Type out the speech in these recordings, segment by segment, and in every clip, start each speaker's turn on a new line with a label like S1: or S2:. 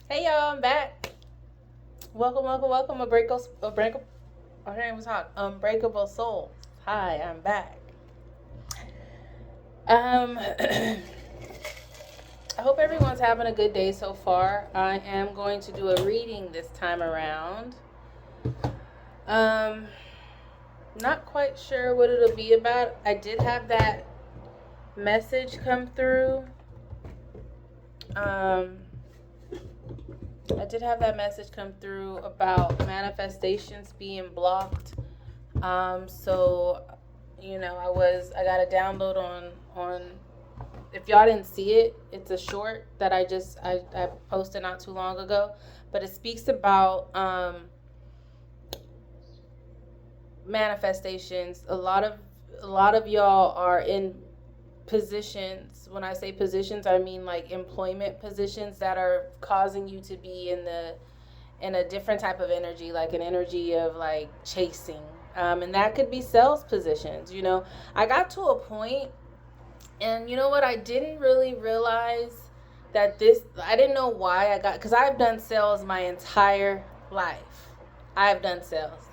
S1: Hey y'all, I'm back. Welcome, welcome, welcome. Our name was hot. Unbreakable Souls. Hi, I'm back. I hope everyone's having a good day so far. I am going to do a reading this time around. Um, Not quite sure what it'll be about. I did have that message come through. Um, I did have that message come through about manifestations being blocked. So I got a download on if y'all didn't see it, it's a short that I posted not too long ago, but it speaks about manifestations. A lot of y'all are in positions. When I say positions, I mean like employment positions that are causing you to be in a different type of energy, like an energy of like chasing. And that could be sales positions. I got to a point, and you know what? I didn't really realize that I didn't know why because I've done sales my entire life. I've done sales.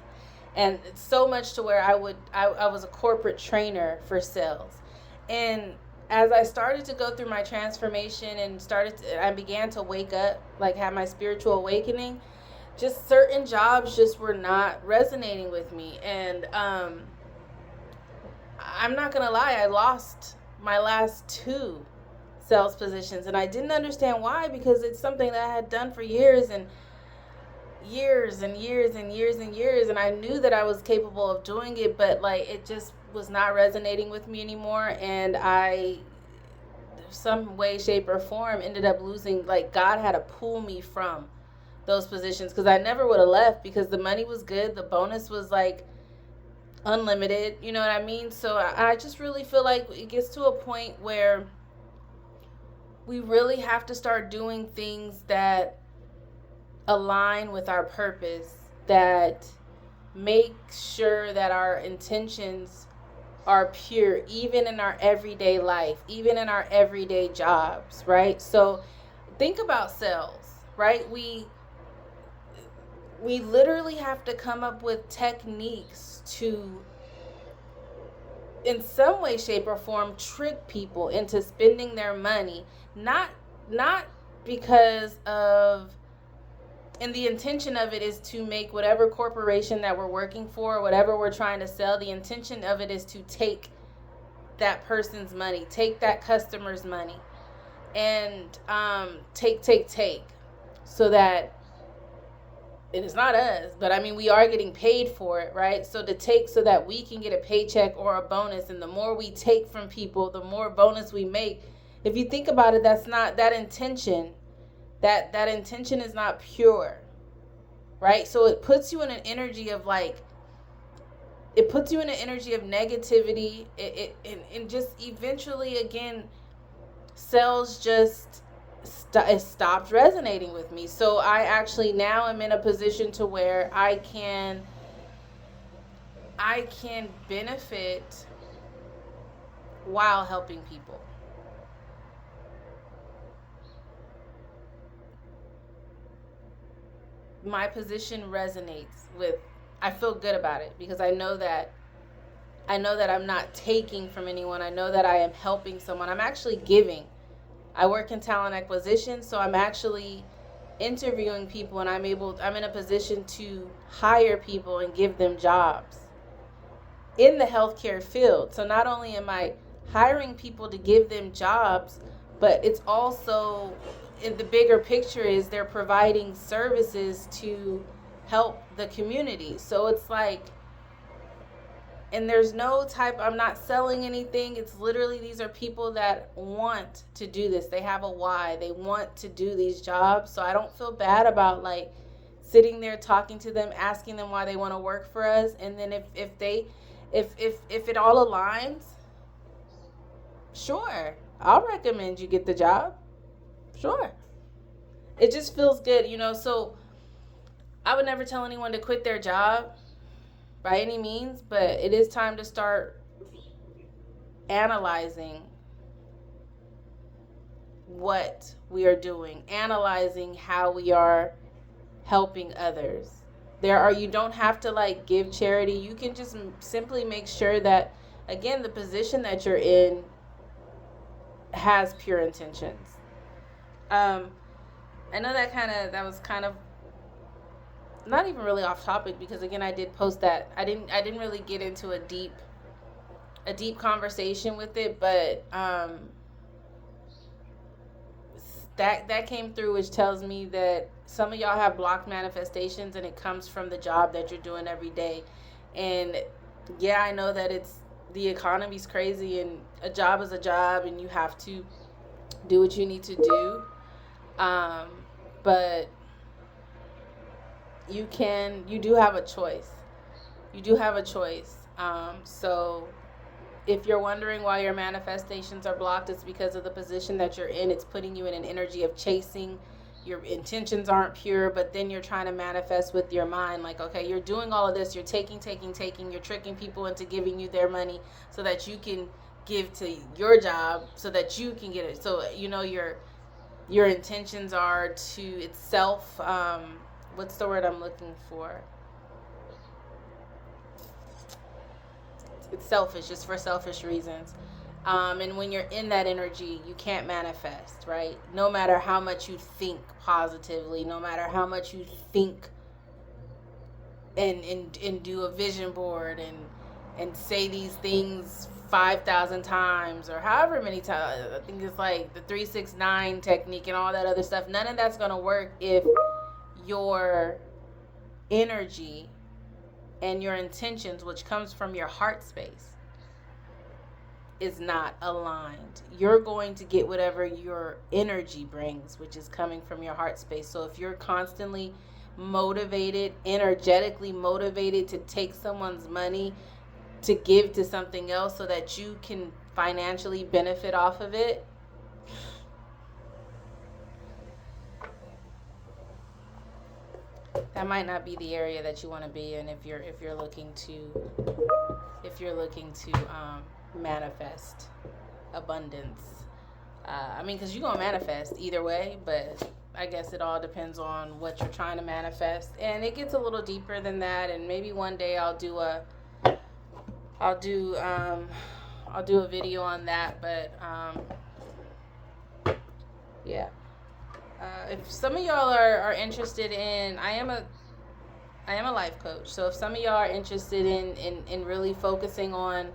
S1: And it's so much to where I was a corporate trainer for sales. And as I started to go through my transformation and I began to wake up, like have my spiritual awakening, just certain jobs just were not resonating with me. And I'm not gonna lie, I lost my last two sales positions, and I didn't understand why, because it's something that I had done for years and years and years and years and years, and I knew that I was capable of doing it, but like it just was not resonating with me anymore. And I, some way, shape, or form, ended up losing. Like God had to pull me from those positions, because I never would have left, because the money was good, the bonus was like unlimited, you know what I mean? So I just really feel like it gets to a point where we really have to start doing things that align with our purpose, that make sure that our intentions are pure, even in our everyday life, even in our everyday jobs, right? So think about sales, right? We literally have to come up with techniques to, in some way, shape, or form, trick people into spending their money, not because of, and the intention of it is to make whatever corporation that we're working for, whatever we're trying to sell, the intention of it is to take that person's money, take that customer's money, and take, so that it is not us, but I mean, we are getting paid for it, right? So to take so that we can get a paycheck or a bonus, and the more we take from people, the more bonus we make. If you think about it, that's not that intention. That intention is not pure, right? So it puts you in an energy of like, it puts you in an energy of negativity. And just eventually, again, sales just it stopped resonating with me. So I actually now am in a position to where I can benefit while helping people. My position resonates with, I feel good about it, because I know that I'm not taking from anyone. I know that I am helping someone. I'm actually giving. I work in talent acquisition, so I'm actually interviewing people, and I'm in a position to hire people and give them jobs in the healthcare field. So not only am I hiring people to give them jobs, but it's also, in the bigger picture, is they're providing services to help the community. So it's like, and there's no type, I'm not selling anything. It's literally, these are people that want to do this. They have a why. They want to do these jobs. So I don't feel bad about like sitting there talking to them, asking them why they want to work for us. And then if it all aligns, sure, I'll recommend you get the job. Sure. It just feels good, so I would never tell anyone to quit their job by any means, but it is time to start analyzing we are doing, analyzing how we are helping others. You don't have to like give charity. You can just simply make sure that, again, the position that you're in has pure intentions. I know that was kind of not even really off topic, because again, I did post that. I didn't really get into a deep conversation with it, but that came through, which tells me that some of y'all have blocked manifestations, and it comes from the job that you're doing every day. And yeah, I know that the economy's crazy, and a job is a job, and you have to do what you need to do. But you do have a choice. You do have a choice. So if you're wondering why your manifestations are blocked, it's because of the position that you're in. It's putting you in an energy of chasing. Your intentions aren't pure, but then you're trying to manifest with your mind. Like, okay, you're doing all of this. You're taking. You're tricking people into giving you their money so that you can give to your job so that you can get it. So, your intentions are to, it's self, what's the word I'm looking for? It's selfish, just for selfish reasons. And when you're in that energy, you can't manifest, right? No matter how much you think positively, no matter how much you think and do a vision board and say these things 5,000 times or however many times. I think it's like the 3-6-9 technique and all that other stuff. None of that's going to work if your energy and your intentions, which comes from your heart space, is not aligned. You're going to get whatever your energy brings, which is coming from your heart space. So if you're constantly motivated, energetically motivated to take someone's money to give to something else so that you can financially benefit off of it, that might not be the area that you want to be in if you're looking to manifest abundance. I mean, because you're going to manifest either way, but I guess it all depends on what you're trying to manifest. And it gets a little deeper than that, and maybe one day I'll do a video on that, but yeah. If some of y'all are interested in, I am a life coach. So if some of y'all are interested in really focusing on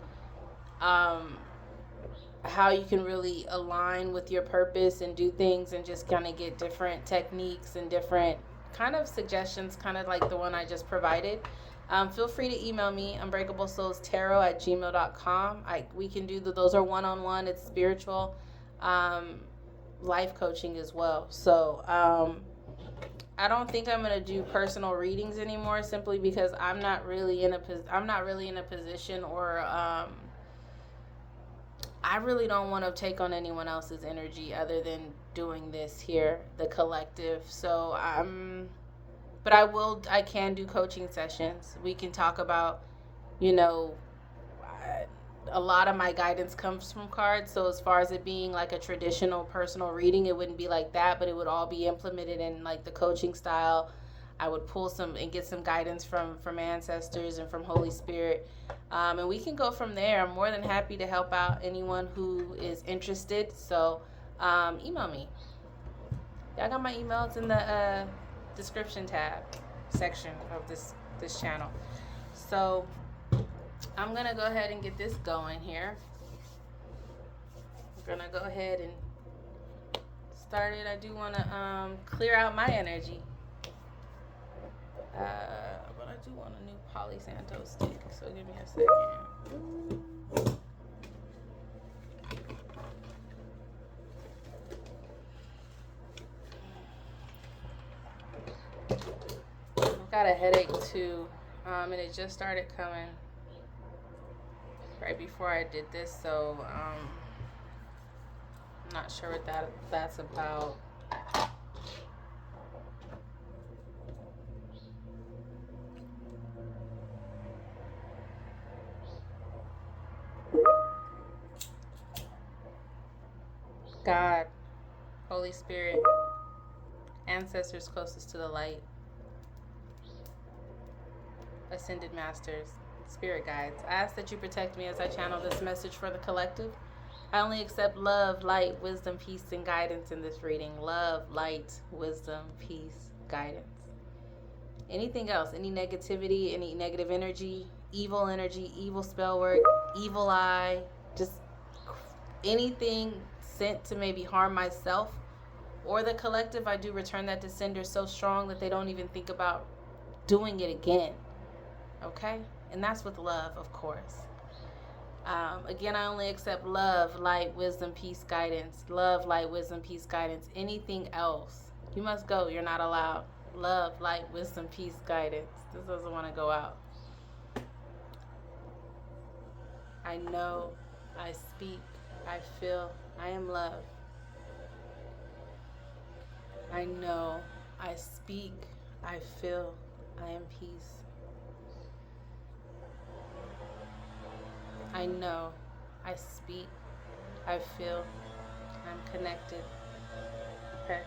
S1: how you can really align with your purpose and do things and just kind of get different techniques and different kind of suggestions, kind of like the one I just provided, feel free to email me, unbreakablesoulstarot@gmail.com. We can do those are one-on-one. It's spiritual life coaching as well. So I don't think I'm gonna do personal readings anymore, simply because I'm not really in a position, or I really don't want to take on anyone else's energy other than doing this here, the collective. So but I can do coaching sessions. We can talk about, a lot of my guidance comes from cards. So as far as it being like a traditional personal reading, it wouldn't be like that, but it would all be implemented in like the coaching style. I would pull some and get some guidance from ancestors and from Holy Spirit. And we can go from there. I'm more than happy to help out anyone who is interested. So email me. Y'all got my emails in the description tab section of this channel. So I'm going to go ahead and get this going here. We're going to go ahead and start it. I do want to clear out my energy. But I do want a new Palo Santo stick, so give me a second. I've got a headache too, and it just started coming right before I did this, so I'm not sure what that's about. God, Holy Spirit, ancestors closest to the light, ascended masters, spirit guides, I ask that you protect me as I channel this message for the collective. I only accept love, light, wisdom, peace, and guidance in this reading. Love, light, wisdom, peace, guidance. Anything else, any negativity, any negative energy, evil spell work, evil eye, just anything sent to maybe harm myself or the collective, I do return that to sender so strong that they don't even think about doing it again. Okay? And that's with love, of course. Again, I only accept love, light, wisdom, peace, guidance. Love, light, wisdom, peace, guidance. Anything else, you must go. You're not allowed. Love, light, wisdom, peace, guidance. This doesn't want to go out. I know, I speak, I feel, I am love. I know, I speak, I feel, I am peace. I know, I speak, I feel, I'm connected. Okay.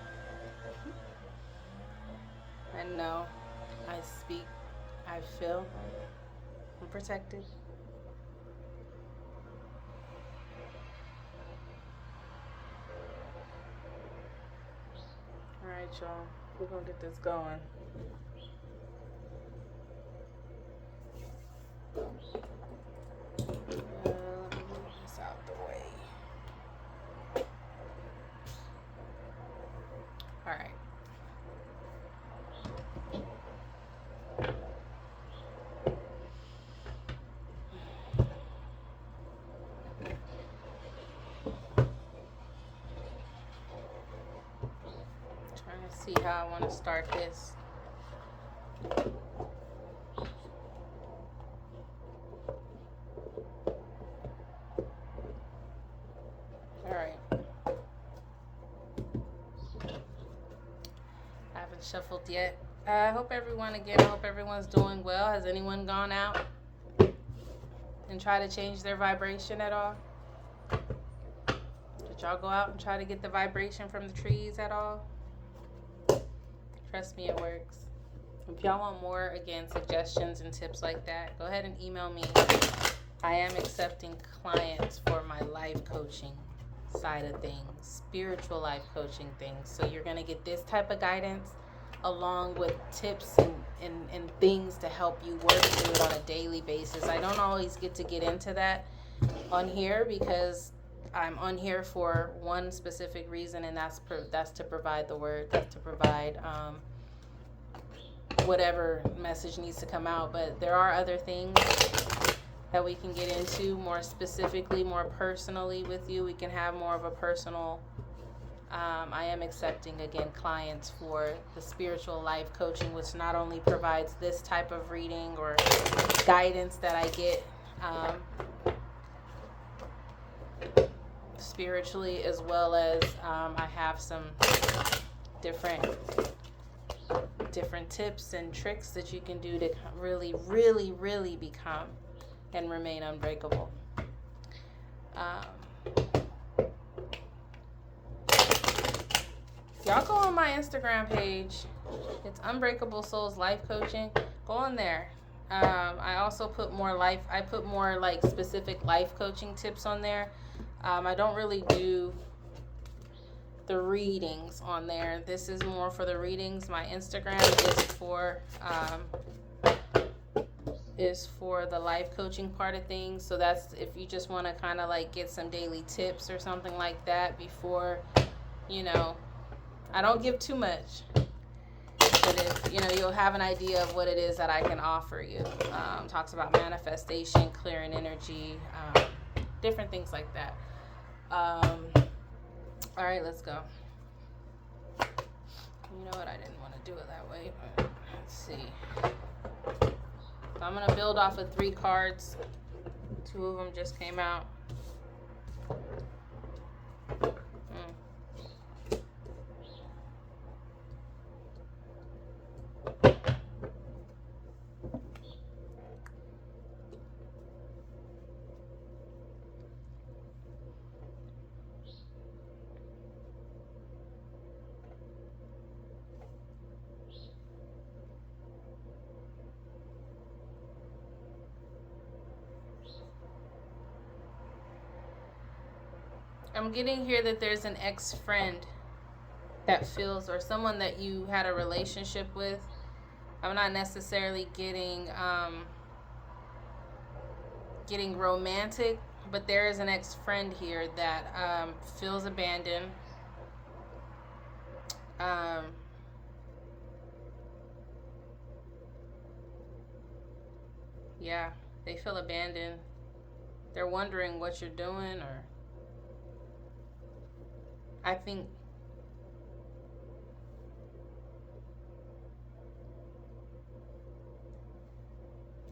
S1: I know, I speak, I feel, I'm protected. All right, y'all. We're going to get this going. Let me move this out the way. All right. Trying to see how I want to start this. All right. I haven't shuffled yet. I hope everyone's doing well. Has anyone gone out and try to change their vibration at all? Did y'all go out and try to get the vibration from the trees at all? Trust me, it works. If y'all want more, again, suggestions and tips like that, go ahead and email me. I am accepting clients for my life coaching side of things, spiritual life coaching things. So you're going to get this type of guidance along with tips and things to help you work through it on a daily basis. I don't always get to get into that on here because I'm on here for one specific reason, and that's to provide the word, that's to provide whatever message needs to come out. But there are other things that we can get into more specifically, more personally with you. We can have more of a personal I am accepting, again, clients for the spiritual life coaching, which not only provides this type of reading or guidance that I get spiritually, as well as I have some different tips and tricks that you can do to really, really, really become and remain unbreakable. Y'all go on my Instagram page. It's Unbreakable Souls Life Coaching. Go on there. I also put more like specific life coaching tips on there. I don't really do the readings on there. This is more for the readings. My Instagram is for the life coaching part of things. So that's if you just want to kind of like get some daily tips or something like that before, I don't give too much, but if you'll have an idea of what it is that I can offer you. Talks about manifestation, clearing energy, different things like that. All right, let's go. You know what? I didn't want to do it that way, but let's see. So I'm gonna build off of 3 cards. 2 of them just came out. I'm getting here that there's an ex-friend that feels, or someone that you had a relationship with. I'm not necessarily getting romantic, but there is an ex-friend here that feels abandoned. Um, yeah, they feel abandoned. They're wondering what you're doing, or I think,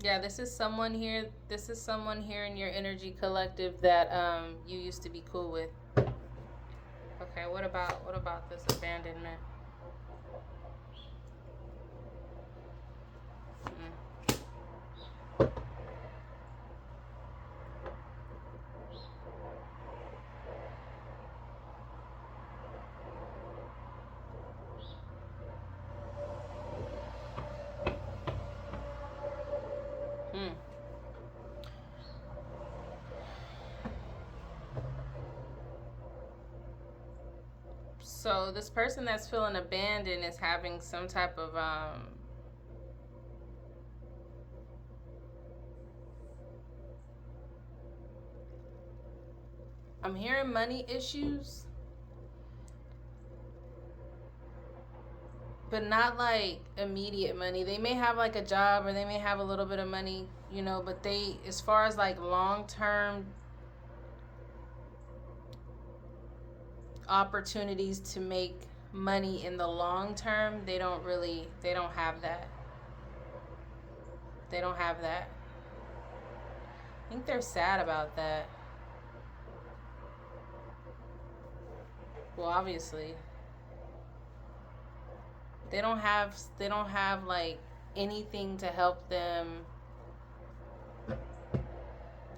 S1: yeah, this is someone here. This is someone here in your energy collective that you used to be cool with. Okay, what about this abandonment? Mm. Hmm. So this person that's feeling abandoned is having some type of I'm hearing money issues, but not like immediate money. They may have like a job, or they may have a little bit of money, but they, as far as like long-term opportunities to make money in the long term, they don't have that. They don't have that. I think they're sad about that. Well, obviously, they don't have like anything to help them.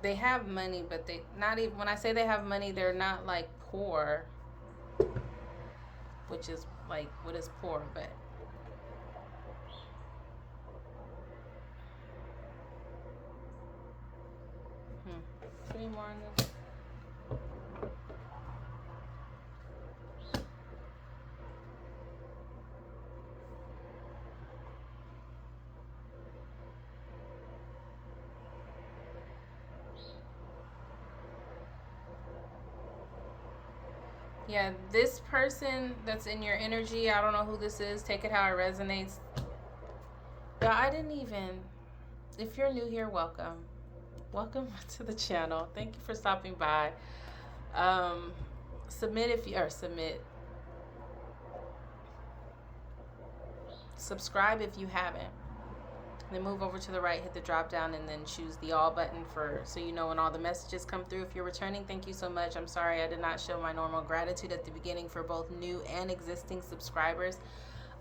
S1: They have money, but they not even, when I say they have money, they're not like poor, which is like, what is poor, but three more on this. Yeah, this person that's in your energy, I don't know who this is. Take it how it resonates. Yeah, I didn't even. If you're new here, welcome. Welcome to the channel. Thank you for stopping by. Um, submit if you, or submit. Subscribe if you haven't. Then move over to the right, hit the drop down, and then choose the all button so you know when all the messages come through. If you're returning, thank you so much. I'm sorry I did not show my normal gratitude at the beginning for both new and existing subscribers.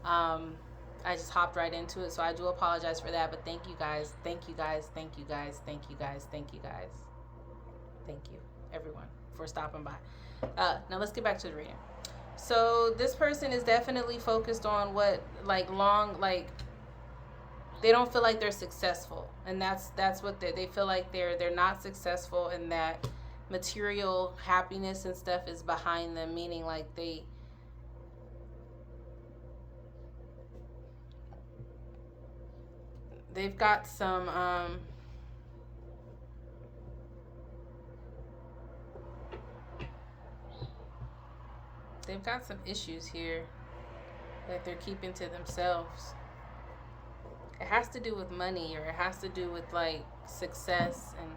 S1: I just hopped right into it, so I do apologize for that. But thank you guys, thank you guys, thank you guys, thank you guys, thank you guys, thank you everyone for stopping by. Now let's get back to the reading. So this person is definitely focused on what, like, they don't feel like they're successful, and that's what they feel like they're not successful, and that material happiness and stuff is behind them, meaning like they've got some they've got some issues here that they're keeping to themselves. It has to do with money, or it has to do with like success and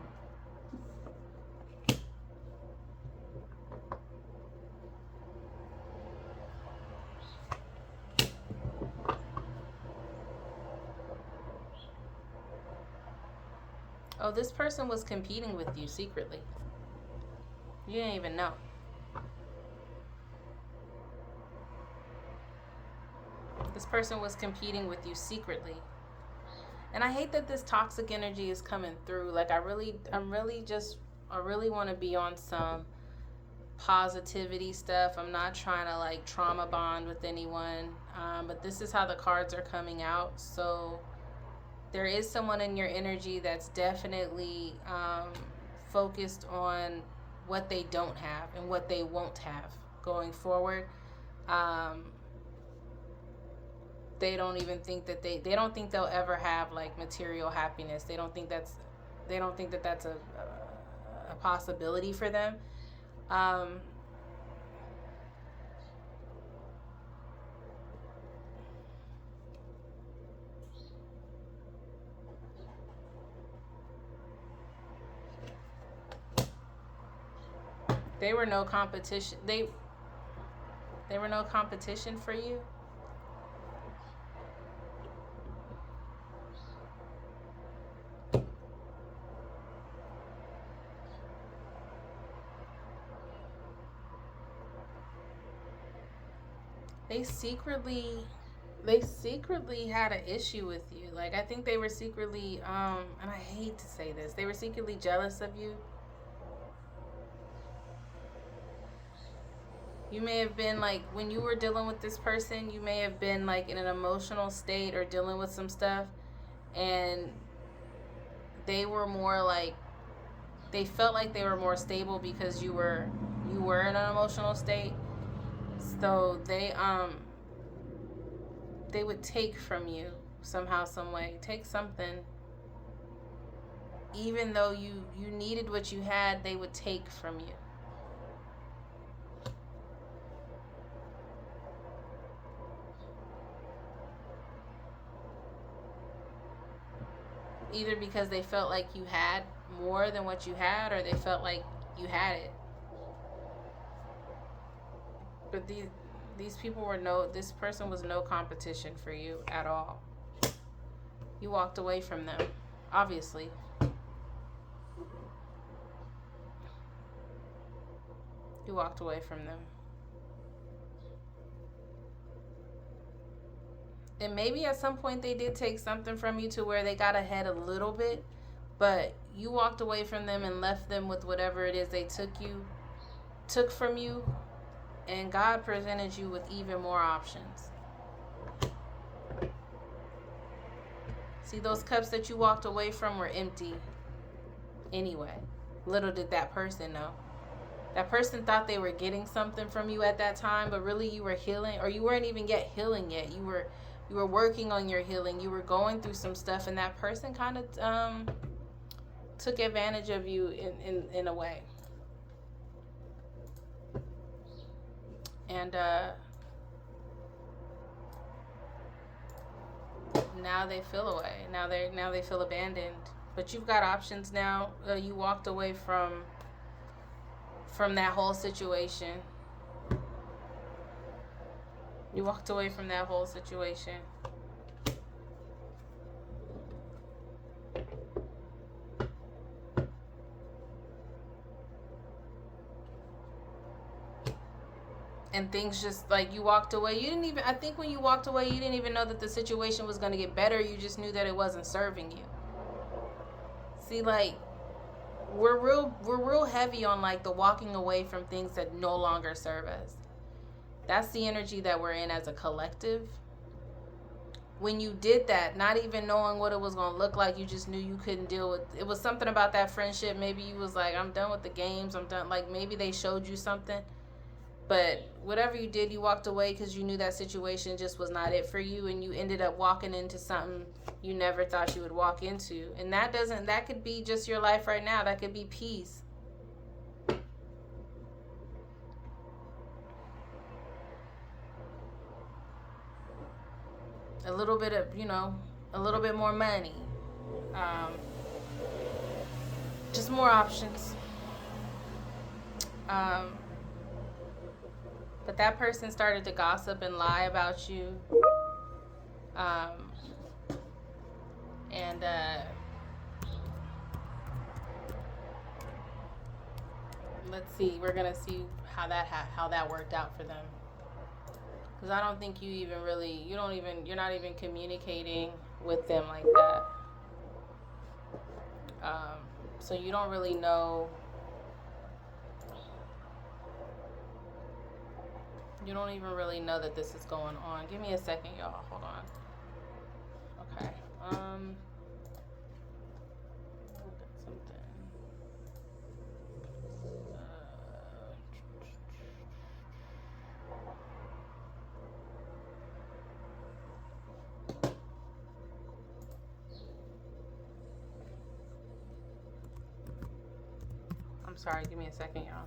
S1: oh, this person was competing with you secretly. You didn't even know. This person was competing with you secretly. And I hate that this toxic energy is coming through. Like, I really want to be on some positivity stuff. I'm not trying to like trauma bond with anyone, but this is how the cards are coming out. So there is someone in your energy that's definitely focused on what they don't have and what they won't have going forward. Um, they don't even think that they don't think they'll ever have like material happiness. They don't think that that's a possibility for them. Um, they were no competition. They were no competition for you. They secretly they secretly had an issue with you. Like I think they were secretly and I hate to say this, they were secretly jealous of you. You may have been like when you were dealing with this person, you may have been like in an emotional state or dealing with some stuff, and they were more like they felt like they were more stable because you were in an emotional state. So they would take from you somehow, some way, take something. Even though you needed what you had, they would take from you. Either because they felt like you had more than what you had, or they felt like you had it. But these people were no this person was no competition for you at all. You walked away from them, obviously. You walked away from them. And maybe at some point they did take something from you to where they got ahead a little bit, but you walked away from them and left them with whatever it is they took from you, and God presented you with even more options. See, those cups that you walked away from were empty anyway. Little did that person know. That person thought they were getting something from you at that time, but really you were healing, or you weren't even yet healing yet. You were working on your healing. You were going through some stuff, and that person kind of took advantage of you in a way. And now they feel away. Now they feel abandoned. But you've got options now. You walked away from that whole situation. You walked away from that whole situation. And things just like you walked away. I think when you walked away, you didn't even know that the situation was going to get better. You just knew that it wasn't serving you. See, like, we're real heavy on like the walking away from things that no longer serve us. That's the energy that we're in as a collective. When you did that, not even knowing what it was going to look like, you just knew you couldn't deal with it. Was something about that friendship. Maybe you was like, I'm done with the games. I'm done. Like maybe they showed you something. But whatever you did, you walked away because you knew that situation just was not it for you, and you ended up walking into something you never thought you would walk into. And that could be just your life right now. That could be peace. A little bit of, a little bit more money. Just more options. But that person started to gossip and lie about you. And let's see. We're gonna see how that worked out for them. Because I don't think you're not even communicating with them like that. So you don't really know. You don't even really know that this is going on. Give me a second, y'all. Hold on. Okay. Look at something. Sorry, give me a second, y'all.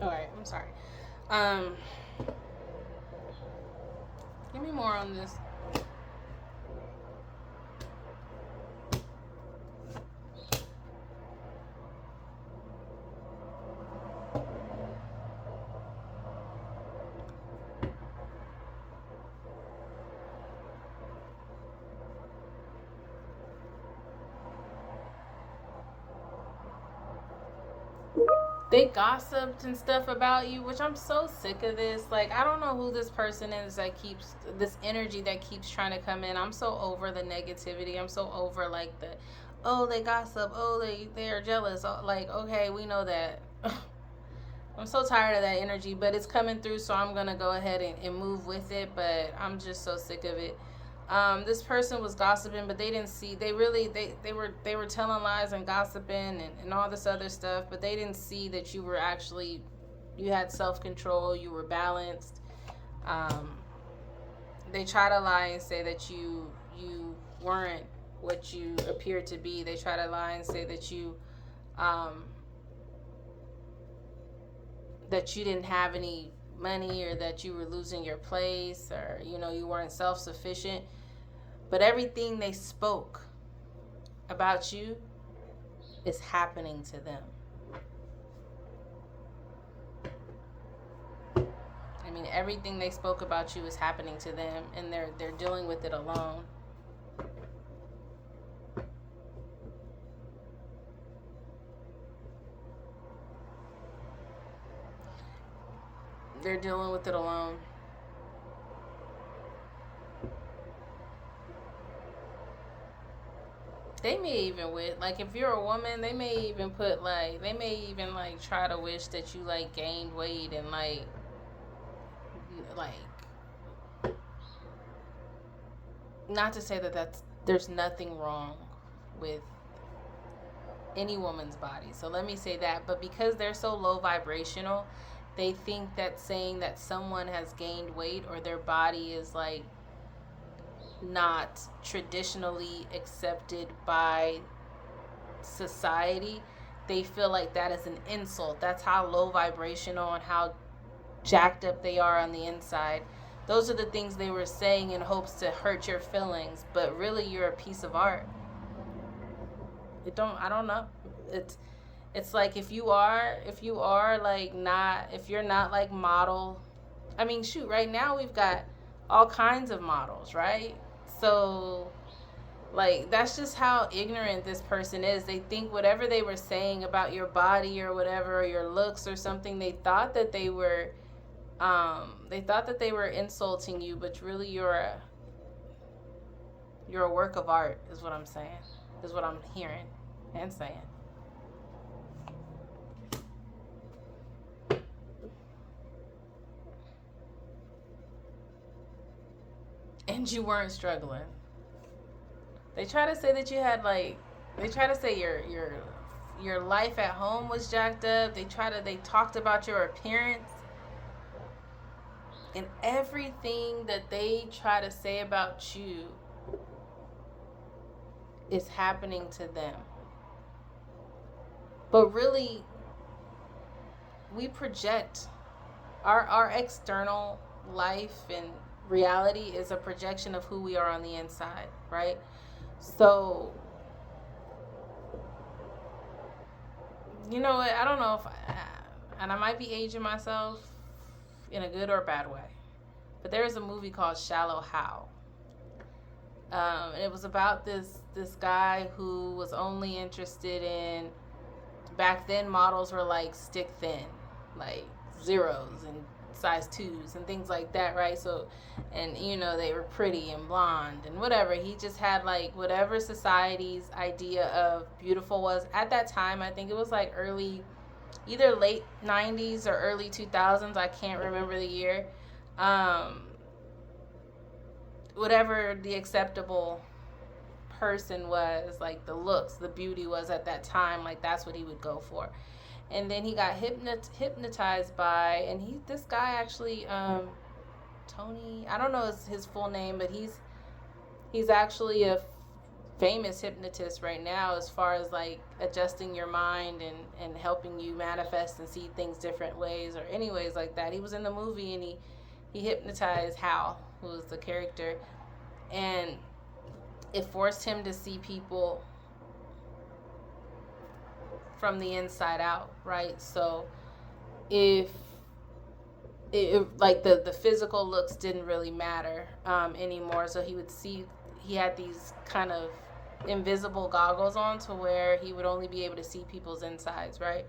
S1: All right, I'm sorry. Um, Give me more on this. They gossiped and stuff about you, which I'm so sick of this. Like, I don't know who this person is that keeps this energy that keeps trying to come in. I'm so over the negativity. I'm so over like the, oh, they gossip. Oh, they are jealous. Oh, like, okay, we know that. I'm so tired of that energy, but it's coming through, so I'm gonna go ahead and move with it. But I'm just so sick of it. This person was gossiping, but they didn't see. They really they were telling lies and gossiping and all this other stuff, but they didn't see that you were actually, you had self control. You were balanced. Um, they try to lie and say that you weren't what you appeared to be. They try to lie and say um, that you didn't have any money, or that you were losing your place, or you weren't self sufficient. But everything they spoke about you is happening to them. I mean, everything they spoke about you is happening to them, and they're dealing with it alone. They're dealing with it alone. They may even wish, like, if you're a woman, they may even try to wish that you like gained weight and like not to say that there's nothing wrong with any woman's body. So let me say that, but because they're so low vibrational, they think that saying that someone has gained weight or their body is like not traditionally accepted by society, they feel like that is an insult. That's how low vibrational and how jacked up they are on the inside. Those are the things they were saying in hopes to hurt your feelings, but really you're a piece of art. I don't know. It's like if you are like not, if you're not like model. I mean, shoot, right now we've got all kinds of models, right? So like that's just how ignorant this person is. They think whatever they were saying about your body or whatever, or your looks or something, they thought that they were insulting you, but really you're a work of art, is what I'm saying. Is what I'm hearing and saying. And you weren't struggling. They try to say that you had like, they try to say your life at home was jacked up. They talked about your appearance, and everything that they try to say about you is happening to them. But really, we project our external life and reality is a projection of who we are on the inside, right? So, I don't know if, and I might be aging myself in a good or bad way. But there was a movie called Shallow Hal. It was about this guy who was only interested in, back then models were like stick thin, like zeros and size 2s and things like that, right? So, and you know, they were pretty and blonde and whatever. He just had like whatever society's idea of beautiful was at that time. I think it was like either late 90s or early 2000s. I can't remember the year. Whatever the acceptable person was, like the looks, the beauty was at that time, like that's what he would go for. And then he got hypnotized by, and this guy actually, Tony, I don't know his full name, but he's actually a famous hypnotist right now as far as like adjusting your mind and helping you manifest and see things different ways or anyways like that. He was in the movie and he hypnotized Hal, who was the character, and it forced him to see people from the inside out, right? So if like the physical looks didn't really matter anymore, so he would see, he had these kind of invisible goggles on to where he would only be able to see people's insides, right?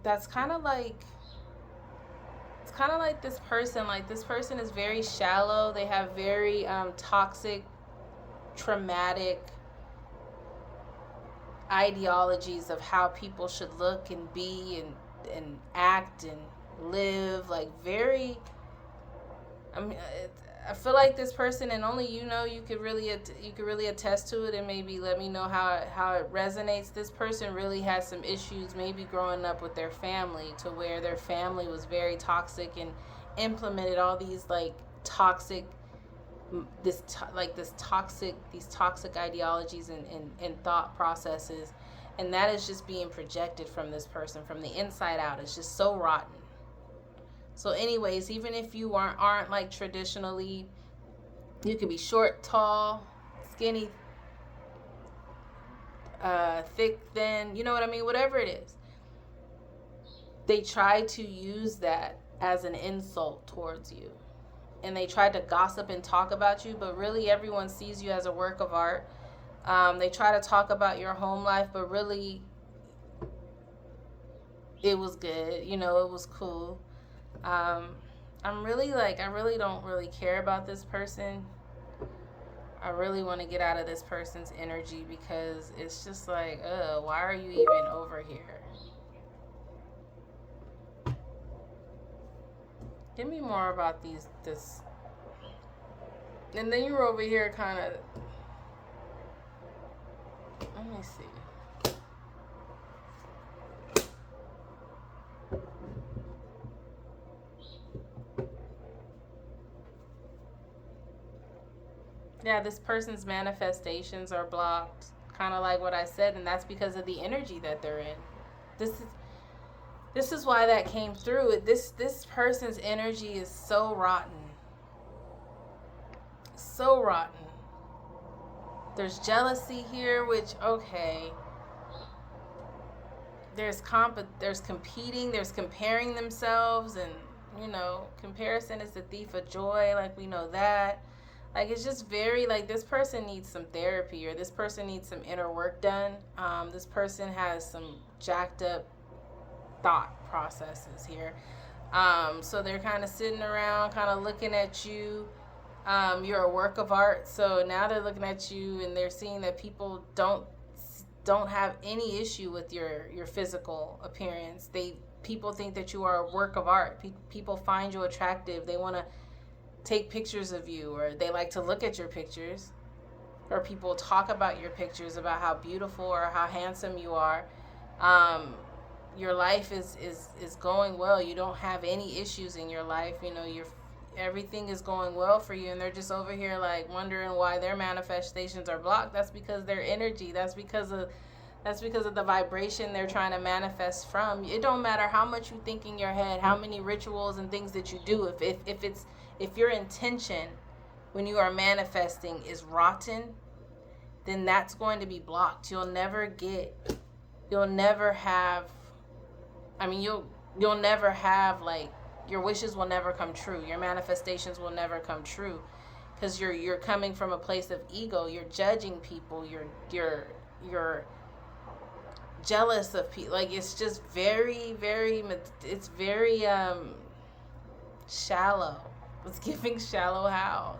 S1: That's kind of like, it's kind of like this person. Like this person is very shallow. They have very toxic, traumatic ideologies of how people should look and be and act and live. Like very, I mean, I feel like this person, and only you know, you could really attest to it, and maybe let me know how it resonates. This person really has some issues, maybe growing up with their family, to where their family was very toxic and implemented all these like toxic, these toxic ideologies and thought processes, and that is just being projected from this person from the inside out. It's just so rotten. So anyways, even if you aren't like traditionally, you can be short, tall, skinny, thick, thin, you know what I mean? Whatever it is. They try to use that as an insult towards you. And they try to gossip and talk about you, but really everyone sees you as a work of art. They try to talk about your home life, but really it was good. You know, it was cool. I'm really like, I really don't really care about this person. I really want to get out of this person's energy, because it's just like, why are you even over here? Give me more about this. And then you were over here kind of, let me see. Yeah, this person's manifestations are blocked, kind of like what I said, and that's because of the energy that they're in. This is why that came through. This person's energy is so rotten. So rotten. There's jealousy here, which, okay. There's competing, there's comparing themselves, and you know, comparison is the thief of joy, like we know that. Like, it's just very, like, this person needs some therapy, or this person needs some inner work done. This person has some jacked up thought processes here. So they're kind of sitting around, kind of looking at you. You're a work of art. So now they're looking at you and they're seeing that people don't have any issue with your physical appearance. People think that you are a work of art. People find you attractive. They want to take pictures of you, or they like to look at your pictures, or people talk about your pictures, about how beautiful or how handsome you are. Your life is going well. You don't have any issues in your life. You know, everything is going well for you, and they're just over here like wondering why their manifestations are blocked. That's because their energy. That's because of the vibration they're trying to manifest from. It don't matter how much you think in your head, how many rituals and things that you do. If your intention when you are manifesting is rotten, then that's going to be blocked. You'll never have, I mean, you'll you'll never have, like, your wishes will never come true. Your manifestations will never come true because you're coming from a place of ego. You're judging people. You're jealous of people. Like, it's just very, very, it's very shallow. It's giving shallow how.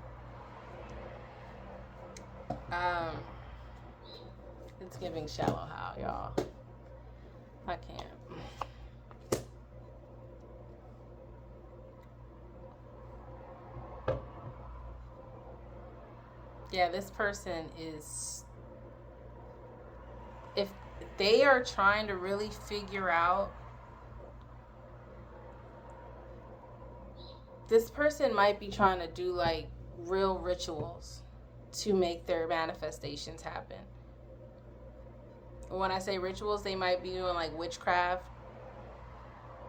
S1: It's giving shallow how, y'all. I can't. Yeah, this person is, if they are trying to really figure out, this person might be trying to do like real rituals to make their manifestations happen. When I say rituals, they might be doing like witchcraft,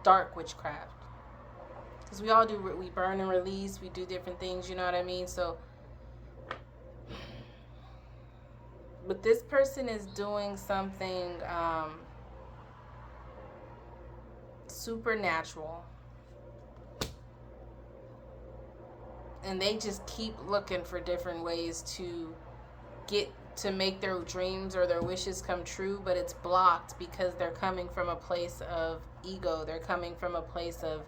S1: dark witchcraft. Because we all do, we burn and release, we do different things, you know what I mean? So, but this person is doing something supernatural. And they just keep looking for different ways to make their dreams or their wishes come true, but it's blocked because they're coming from a place of ego. They're coming from a place of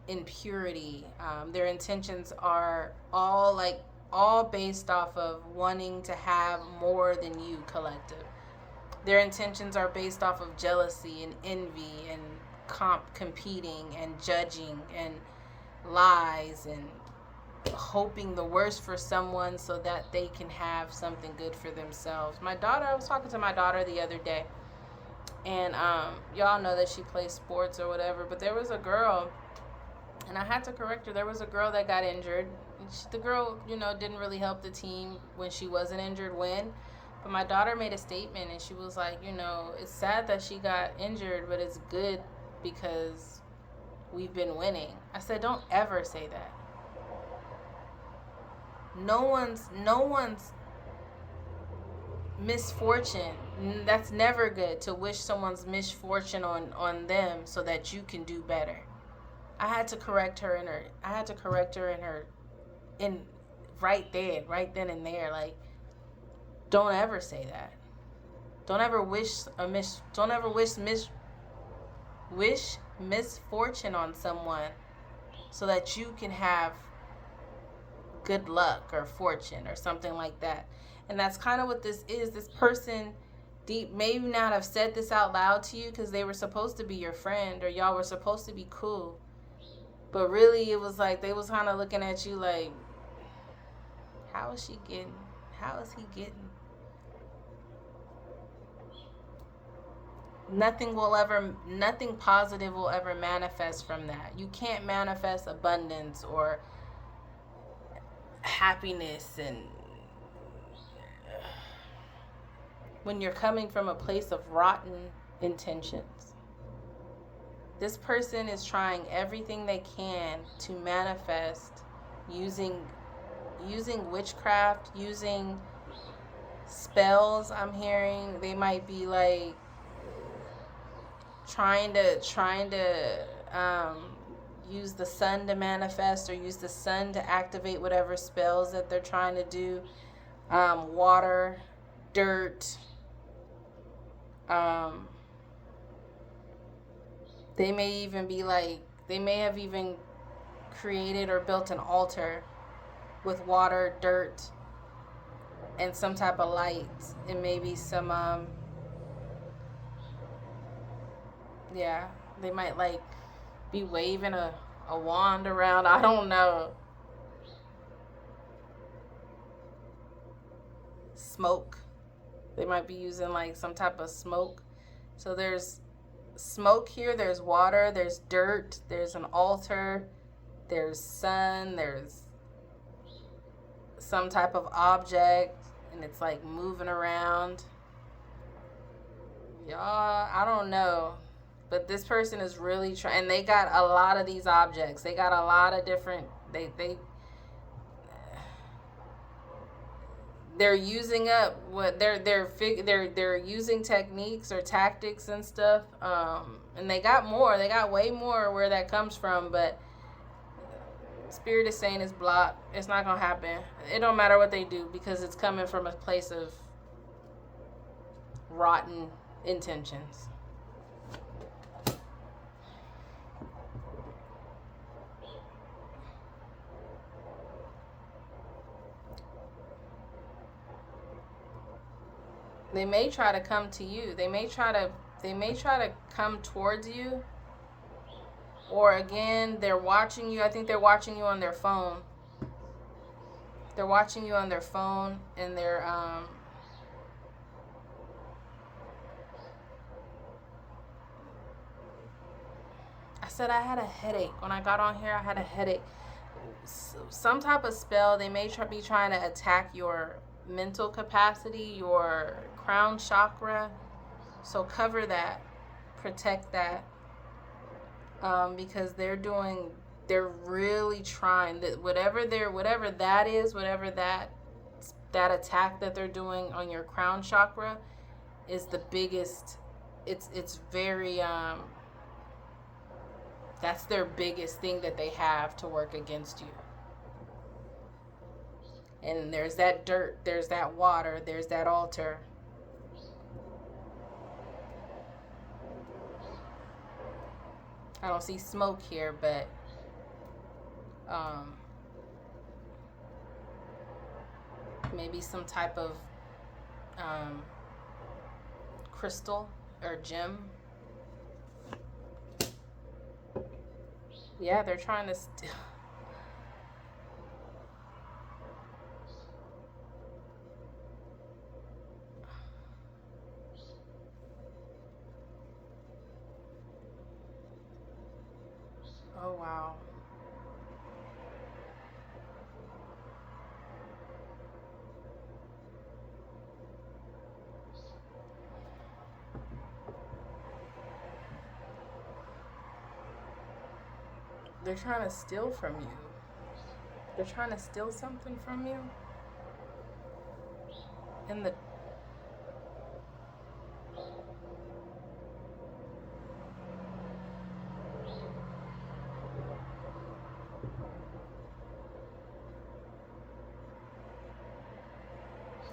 S1: impurity. Their intentions are all based off of wanting to have more than you, collective. Their intentions are based off of jealousy and envy and competing and judging and lies and hoping the worst for someone so that they can have something good for themselves. I was talking to my daughter the other day, and y'all know that she plays sports or whatever, but there was a girl, and I had to correct her. There was a girl that got injured. The girl, didn't really help the team when she wasn't injured but my daughter made a statement, and she was like, it's sad that she got injured, but it's good because we've been winning. I said, don't ever say that. No one's misfortune, that's never good, to wish someone's misfortune on them so that you can do better. I had to correct her in right then and there. Like, don't ever say that. Don't ever wish misfortune on someone so that you can have good luck or fortune or something like that. And that's kind of what this is. This person may not have said this out loud to you because they were supposed to be your friend or y'all were supposed to be cool, but really it was like they was kind of looking at you like, how is he getting? Nothing positive will ever manifest from that. You can't manifest abundance or happiness and when you're coming from a place of rotten intentions. This person is trying everything they can to manifest using witchcraft, using spells. I'm hearing they might be like trying to use the sun to manifest or use the sun to activate whatever spells that they're trying to do. Water, dirt. They may have even created or built an altar with water, dirt, and some type of light, and maybe some they might like be waving a wand around. I don't know. Smoke. They might be using like some type of smoke. So there's smoke here, there's water, there's dirt, there's an altar, there's sun, there's some type of object, and it's like moving around. Y'all, I don't know. But this person is really trying, and they got a lot of these objects. They got a lot of different, they're using up what they're using techniques or tactics and stuff, and they got way more where that comes from, but Spirit is saying it's blocked. It's not gonna happen. It don't matter what they do because it's coming from a place of rotten intentions. They may try to come to you. They may try to come towards you. Or again, they're watching you. I think they're watching you on their phone. They're watching you on their phone, and they're I said I had a headache. When I got on here, I had a headache. Some type of spell. They may be trying to attack your mental capacity, your crown chakra. So cover that. Protect that. Because they're really trying that whatever that is, whatever that attack that they're doing on your crown chakra is the biggest. It's very that's their biggest thing that they have to work against you. And there's that dirt, there's that water, there's that altar. I don't see smoke here, but maybe some type of crystal or gem. Yeah, they're trying to oh wow. They're trying to steal from you. They're trying to steal something from you. And they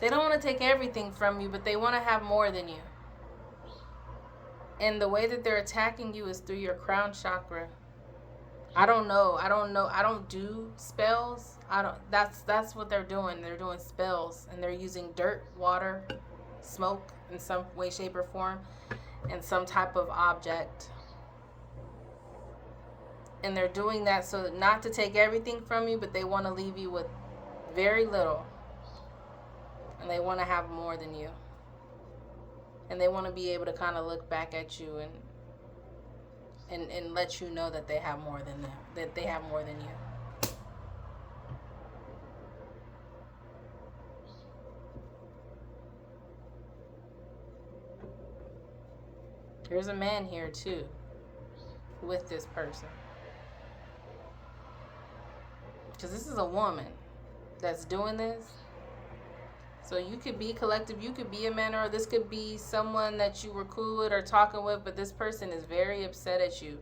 S1: don't want to take everything from you, but they want to have more than you. And the way that they're attacking you is through your crown chakra. I don't know. I don't do spells. That's what they're doing. They're doing spells, and they're using dirt, water, smoke in some way, shape, or form, and some type of object. And they're doing that so not to take everything from you, but they want to leave you with very little. And they want to have more than you. And they want to be able to kind of look back at you and let you know that they have more than them, that they have more than you. There's a man here too with this person. Because this is a woman that's doing this. So you could be collective, you could be a man, or this could be someone that you were cool with or talking with, but this person is very upset at you,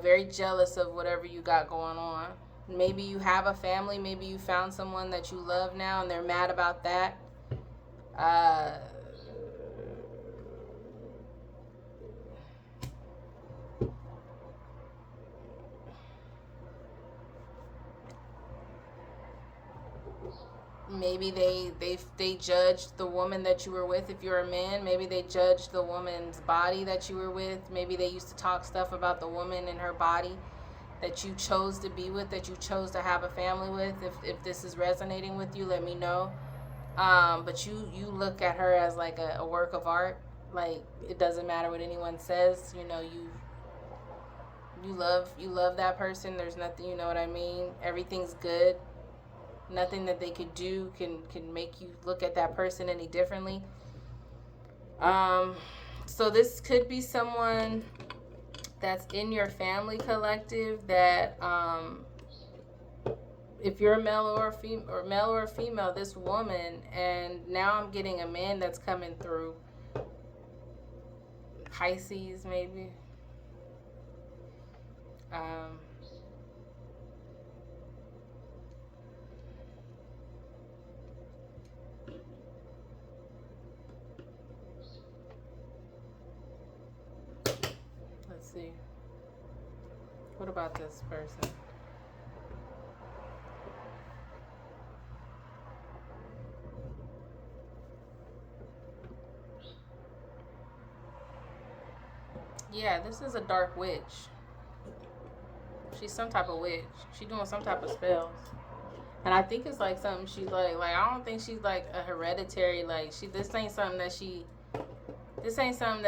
S1: very jealous of whatever you got going on. Maybe you have a family, maybe you found someone that you love now and they're mad about that. Maybe they judged the woman that you were with. If you're a man, maybe they judged the woman's body that you were with. Maybe they used to talk stuff about the woman and her body that you chose to be with, that you chose to have a family with. If this is resonating with you, let me know. But you look at her as like a work of art. Like, it doesn't matter what anyone says. You know, you love that person. There's nothing, you know what I mean? Everything's good. Nothing that they could do can make you look at that person any differently. So this could be someone that's in your family collective that if you're a male or a female, this woman, and now I'm getting a man that's coming through. Pisces, maybe. Um, let's see. What about this person? Yeah, this is a dark witch. She's some type of witch. She's doing some type of spells. And I think it's like something she's like I don't think she's like a hereditary, like this ain't something that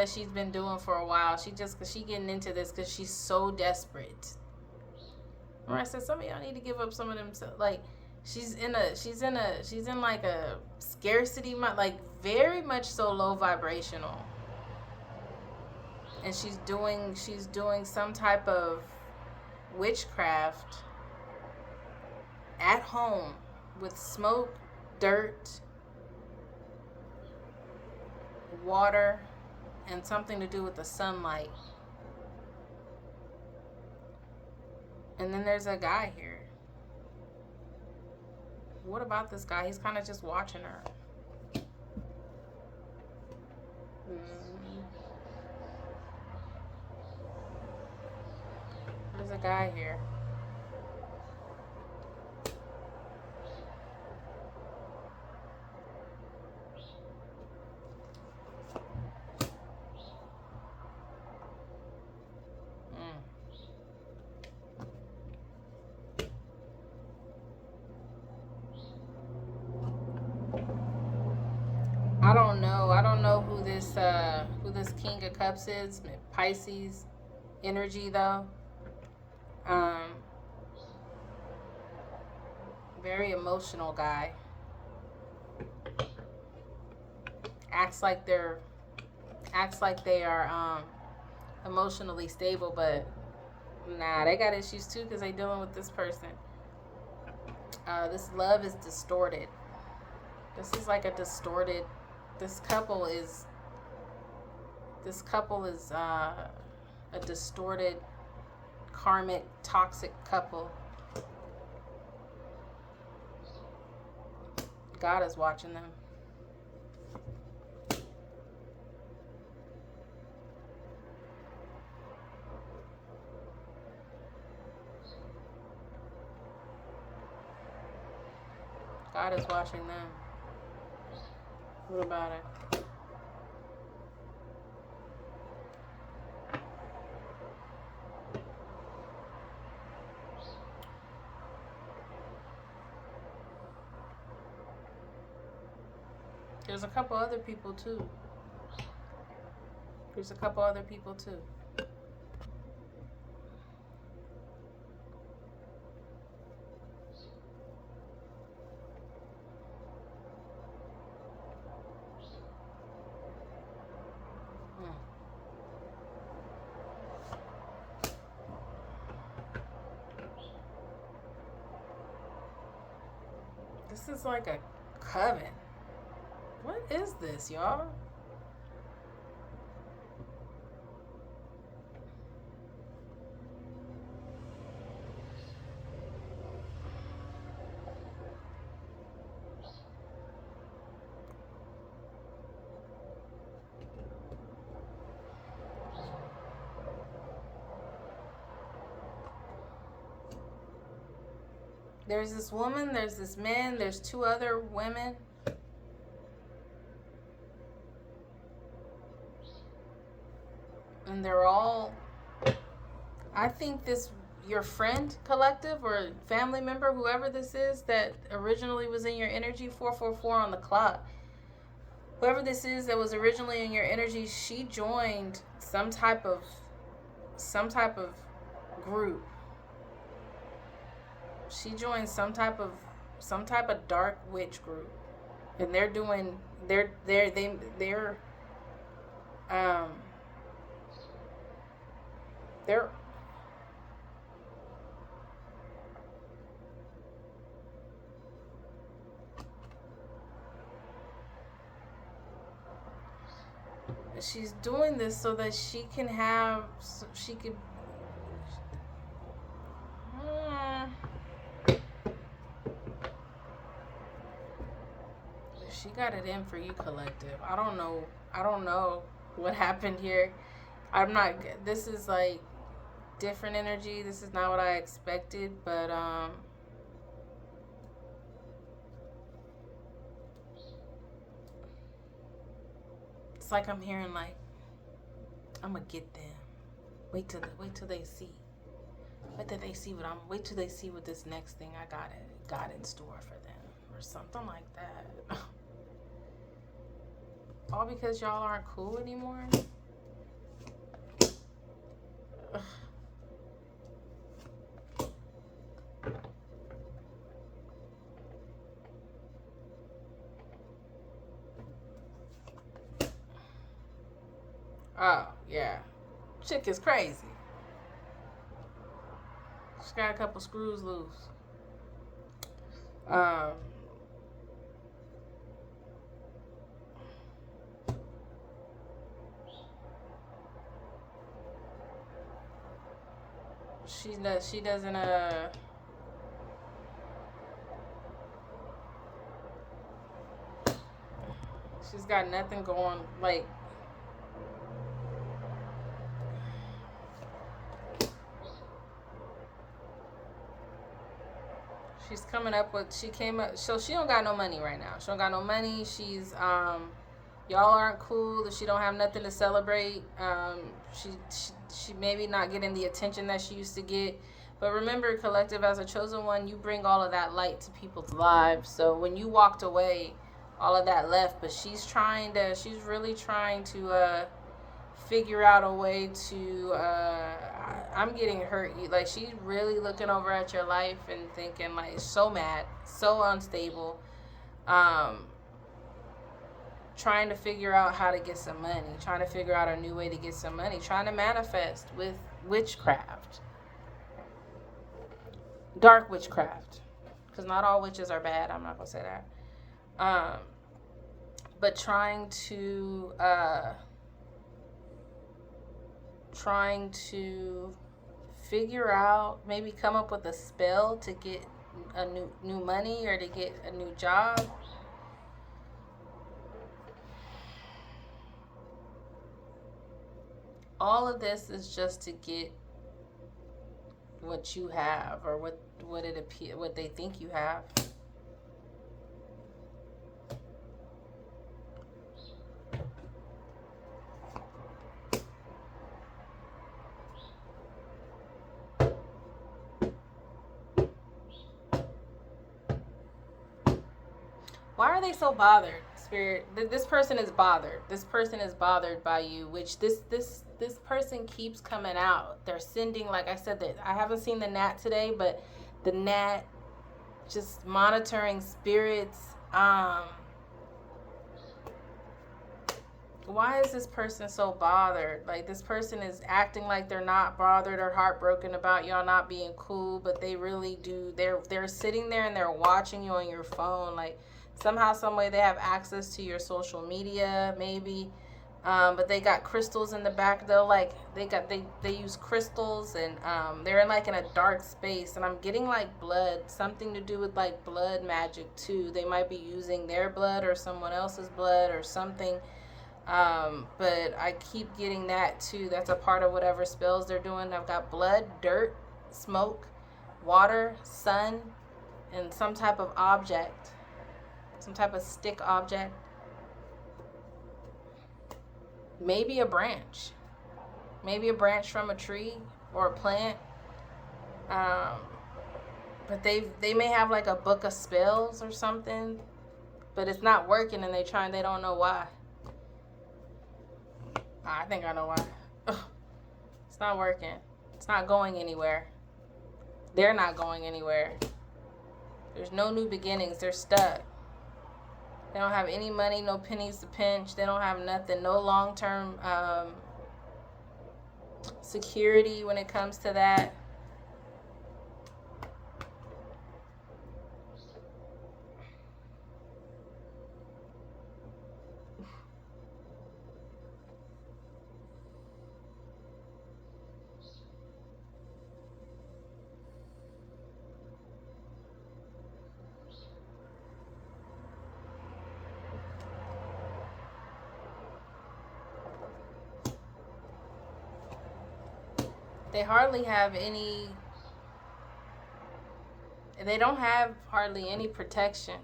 S1: she's been doing for a while. Cause she getting into this because she's so desperate. Remember I said some of y'all need to give up some of them, like she's in like a scarcity, like very much so low vibrational. And she's doing some type of witchcraft at home with smoke, dirt, water, and something to do with the sunlight. And then there's a guy here. What about this guy? He's kind of just watching her. There's a guy here. I don't know who this King of Cups is. Pisces energy though. Very emotional guy. Acts like they are emotionally stable, but nah, they got issues too because they dealing with this person. This love is distorted. This is like a distorted. This couple is a distorted, karmic, toxic couple. God is watching them. God is watching them. What about it? There's a couple other people too. This is like a coven. What is this, y'all? There's this woman, there's this man, there's two other women. And they're all, I think this, your friend collective or family member, whoever this is that originally was in your energy, 444 on the clock. Whoever this is that was originally in your energy, she joined some type of group. She joined some type of dark witch group, and they're She's doing this so that she can have, so she could. She got it in for you, collective. I don't know. I don't know what happened here. I'm not. This is like different energy. This is not what I expected, but it's like I'm hearing like I'm gonna get them. Wait till they see. Wait till they see what this next thing I got in store for them or something like that. All because y'all aren't cool anymore. Ugh. Oh, yeah. Chick is crazy. She's got a couple screws loose. She doesn't she's got nothing going, like, she's coming up with, she came up, so she don't got no money right now. She don't got no money. She's y'all aren't cool. She don't have nothing to celebrate. She maybe not getting the attention that she used to get. But remember, collective, as a chosen one, you bring all of that light to people's lives. So when you walked away, all of that left. But she's really trying to figure out a way to, I'm getting hurt. Like, she's really looking over at your life and thinking, like, so mad, so unstable. Trying to figure out how to get some money, trying to figure out a new way to get some money, trying to manifest with witchcraft, dark witchcraft, because not all witches are bad. I'm not gonna say that. But trying to figure out, maybe come up with a spell to get a new money or to get a new job. All of this is just to get what you have, or what they think you have. Why are they so bothered, Spirit? This person is bothered. This person is bothered by you, which this person keeps coming out. They're sending, like I said, that I haven't seen the gnat today, but the gnat just monitoring spirits. Why is this person so bothered? Like, this person is acting like they're not bothered or heartbroken about y'all not being cool, but they really do. They're sitting there and they're watching you on your phone. Like, somehow, some way, they have access to your social media, maybe. But they got crystals in the back though. Like, they use crystals, and they're in a dark space. And I'm getting like blood, something to do with like blood magic too. They might be using their blood or someone else's blood or something. But I keep getting that too. That's a part of whatever spells they're doing. I've got blood, dirt, smoke, water, sun, and some type of object, some type of stick object. Maybe a branch from a tree or a plant. But they may have like a book of spells or something, but it's not working, and they don't know why. I think I know why. Ugh. It's not working. It's not going anywhere. They're not going anywhere. There's no new beginnings. They're stuck. They don't have any money, no pennies to pinch. They don't have nothing, no long-term security when it comes to that. They hardly have any, they don't have hardly any protection.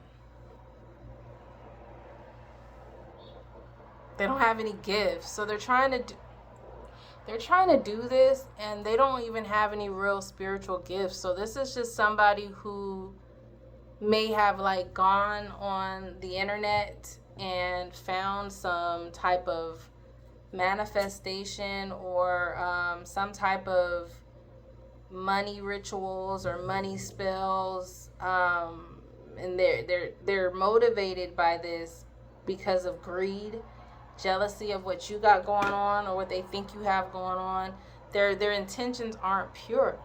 S1: They don't have any gifts. So they're trying to do this, and they don't even have any real spiritual gifts. So this is just somebody who may have like gone on the internet and found some type of manifestation or some type of money rituals or money spells, and they're motivated by this because of greed, jealousy of what you got going on or what they think you have going on. Their intentions aren't pure.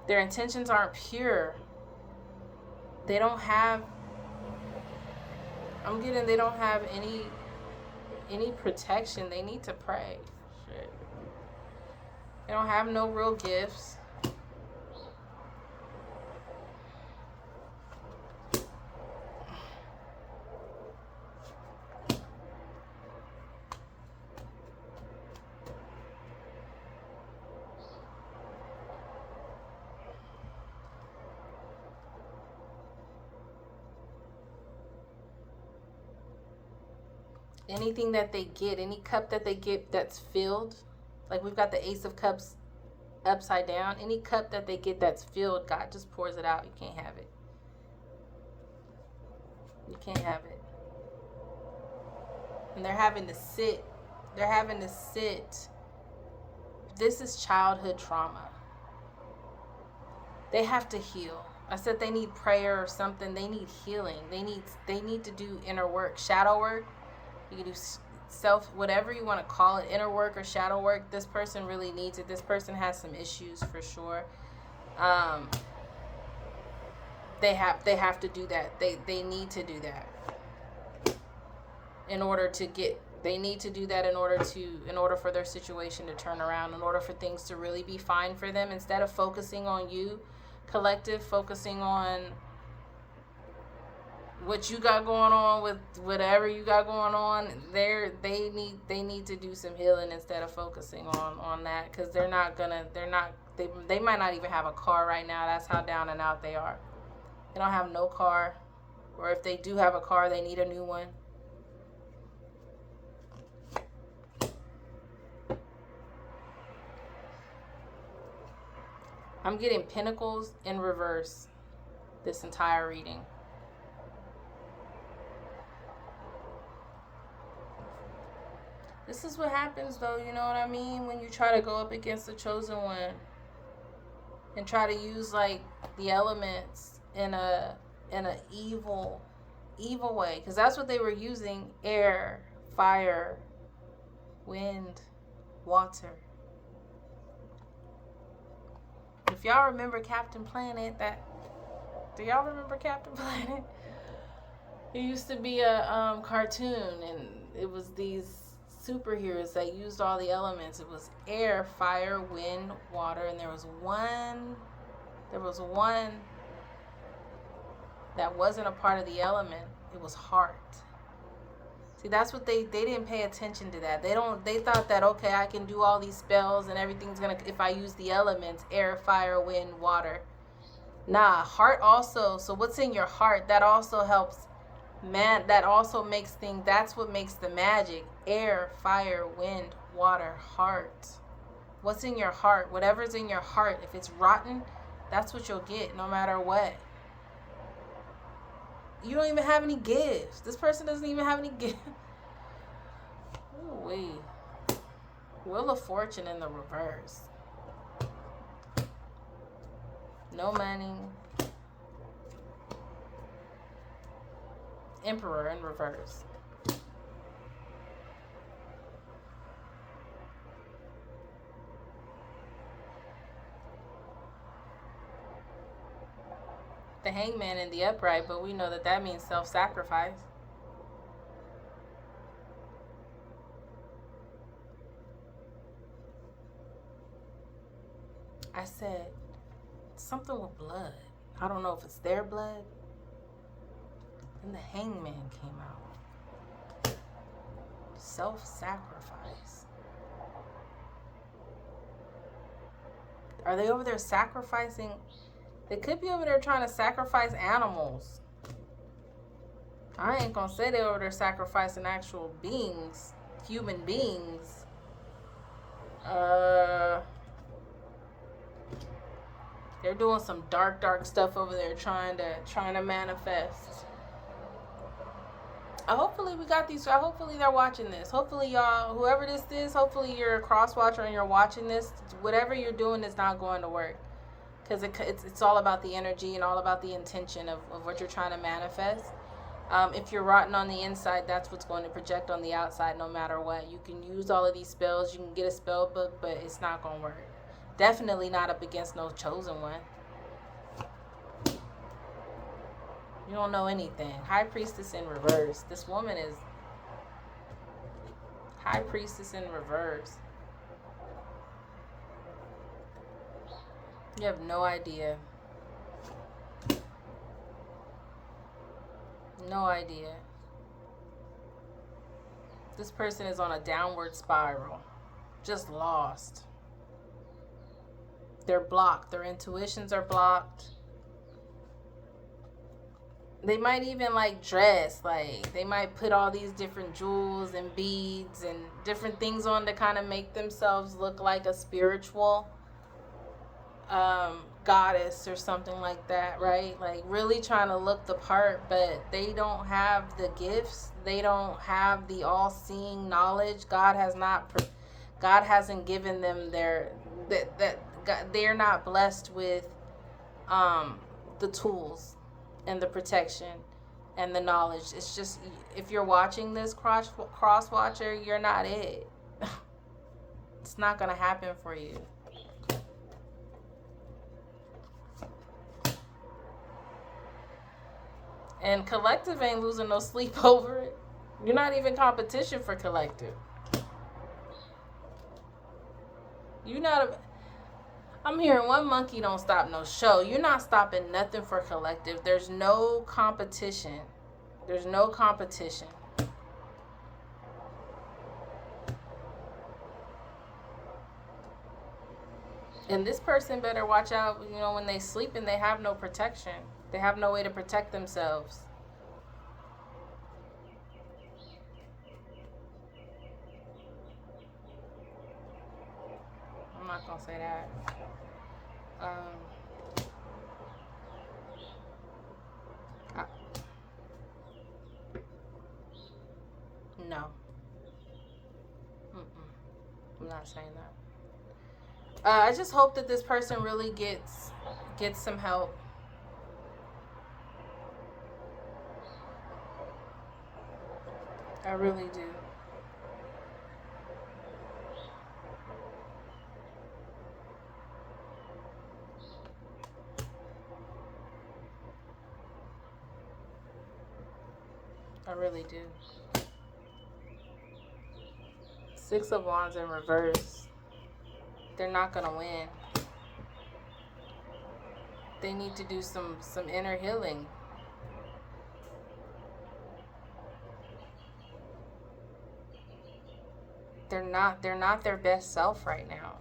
S1: Their intentions aren't pure. They don't have, they don't have any protection. They need to pray. Shit. They don't have no real gifts. Anything that they get, any cup that they get that's filled, like we've got the Ace of Cups upside down, any cup that they get that's filled, God just pours it out. You can't have it. You can't have it. And they're having to sit. This is childhood trauma. They have to heal. I said they need prayer or something. They need healing. They need to do inner work, shadow work. You can do self, whatever you want to call it, inner work or shadow work. This person really needs it. This person has some issues for sure. They have to do that. They need to do that in order to get. They need to do that in order for their situation to turn around. In order for things to really be fine for them. Instead of focusing on you, collective, focusing on what you got going on with whatever you got going on, they need to do some healing instead of focusing on that, because they might not even have a car right now. That's how down and out they are. They don't have no car, or if they do have a car, they need a new one. I'm getting Pentacles in reverse this entire reading. This is what happens, though, you know what I mean? When you try to go up against the chosen one and try to use like the elements in a evil way, because that's what they were using: air, fire, wind, water. If y'all remember Captain Planet, do y'all remember Captain Planet? It used to be a cartoon, and it was these superheroes that used all the elements. It was air, fire, wind, water, and there was one that wasn't a part of the element. It was heart. See, that's what they didn't pay attention to that. They thought that, okay, I can do all these spells and everything's gonna, if I use the elements, air, fire, wind, water. Nah, heart also. So what's in your heart, that also helps. Man, that also makes things, that's what makes the magic. Air, fire, wind, water, heart. What's in your heart? Whatever's in your heart, if it's rotten, that's what you'll get no matter what. You don't even have any gifts. This person doesn't even have any gifts. Ooh-wee. Wheel of Fortune in the reverse. No money. Emperor in reverse. The Hangman in the upright, but we know that means self-sacrifice. I said something with blood. I don't know if it's their blood. And the Hangman came out. Self-sacrifice. Are they over there sacrificing? They could be over there trying to sacrifice animals. I ain't gonna say they're over there sacrificing actual beings, human beings. They're doing some dark stuff over there, trying to manifest. Hopefully we got these. Hopefully they're watching this. Hopefully y'all, whoever this is, hopefully you're a cross watcher and you're watching this. Whatever you're doing is not going to work, because it's all about the energy and all about the intention of what you're trying to manifest. If you're rotten on the inside, that's what's going to project on the outside no matter what. You can use all of these spells. You can get a spell book, but it's not going to work. Definitely not up against no chosen one. You don't know anything. High Priestess in reverse. This woman is High Priestess in reverse. You have no idea. No idea. This person is on a downward spiral. Just lost. They're blocked. Their intuitions are blocked. They might even like dress. Like they might put all these different jewels and beads and different things on to kind of make themselves look like a spiritual goddess or something like that, right? Like really trying to look the part, but they don't have the gifts. They don't have the all-seeing knowledge. God hasn't given them they're not blessed with the tools and the protection and the knowledge. It's just, if you're watching this cross watcher, you're not it. It's not gonna happen for you. And collective ain't losing no sleep over it. You're not even competition for collective. I'm hearing one monkey don't stop no show. You're not stopping nothing for collective. There's no competition. There's no competition. And this person better watch out, when they sleep and they have no protection. They have no way to protect themselves. I'm not going to say that. No. I'm not saying that. I just hope that this person really gets some help. I really do. I really do. Six of Wands in reverse. They're not going to win. They need to do some inner healing. They're not their best self right now.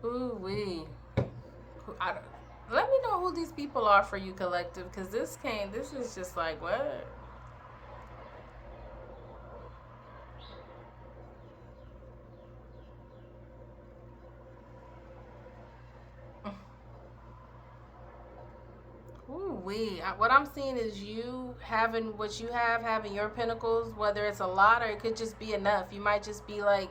S1: Ooh-wee. Let me know who these people are for you, collective, because this is just like, what? Ooh-wee. What I'm seeing is you having what you have, having your pinnacles, whether it's a lot or it could just be enough. You might just be like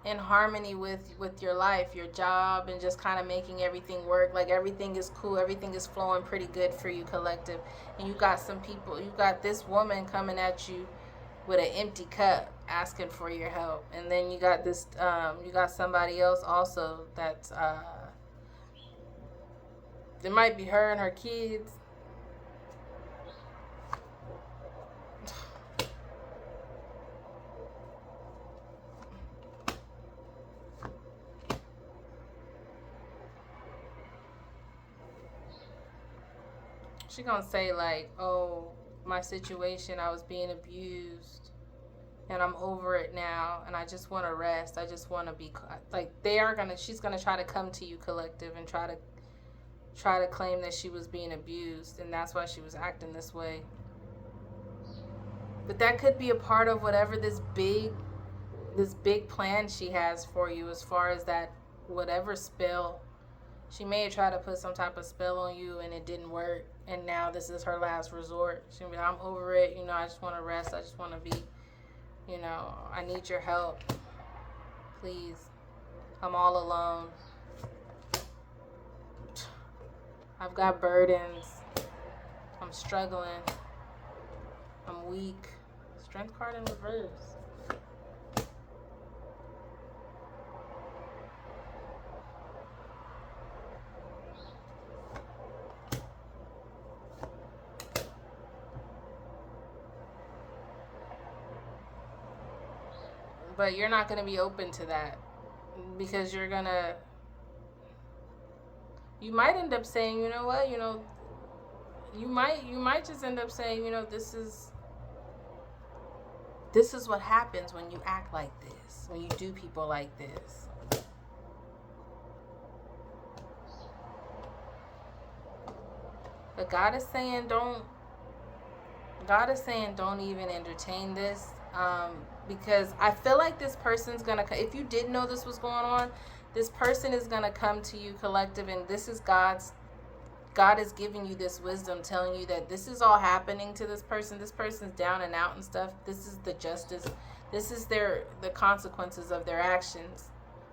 S1: in harmony with your life, your job, and just kind of making everything work. Like everything is cool, everything is flowing pretty good for you, collective. And you got this woman coming at you with an empty cup asking for your help. And then you got you got somebody else also that's it might be her and her kids. She gonna say like, oh, my situation, I was being abused and I'm over it now and I just want to rest. I just want to be like, she's gonna try to come to you, collective, and try to claim that she was being abused and that's why she was acting this way. But that could be a part of whatever this big plan she has for you, as far as that whatever spell. She may have tried to put some type of spell on you and it didn't work, and now this is her last resort. She'll be like, I'm over it, I just want to rest. I just want to be, I need your help. Please. I'm all alone. I've got burdens. I'm struggling. I'm weak. Strength card in reverse. But you're not going to be open to that, because you might end up saying, you know what, you might just end up saying, this is what happens when you act like this, when you do people like this. But God is saying don't even entertain this. Because I feel like this person's gonna, if you didn't know this was going on, this person is gonna come to you, collective, and this is God is giving you this wisdom, telling you that this is all happening to this person. This person's down and out and stuff. This is the justice. This is the consequences of their actions.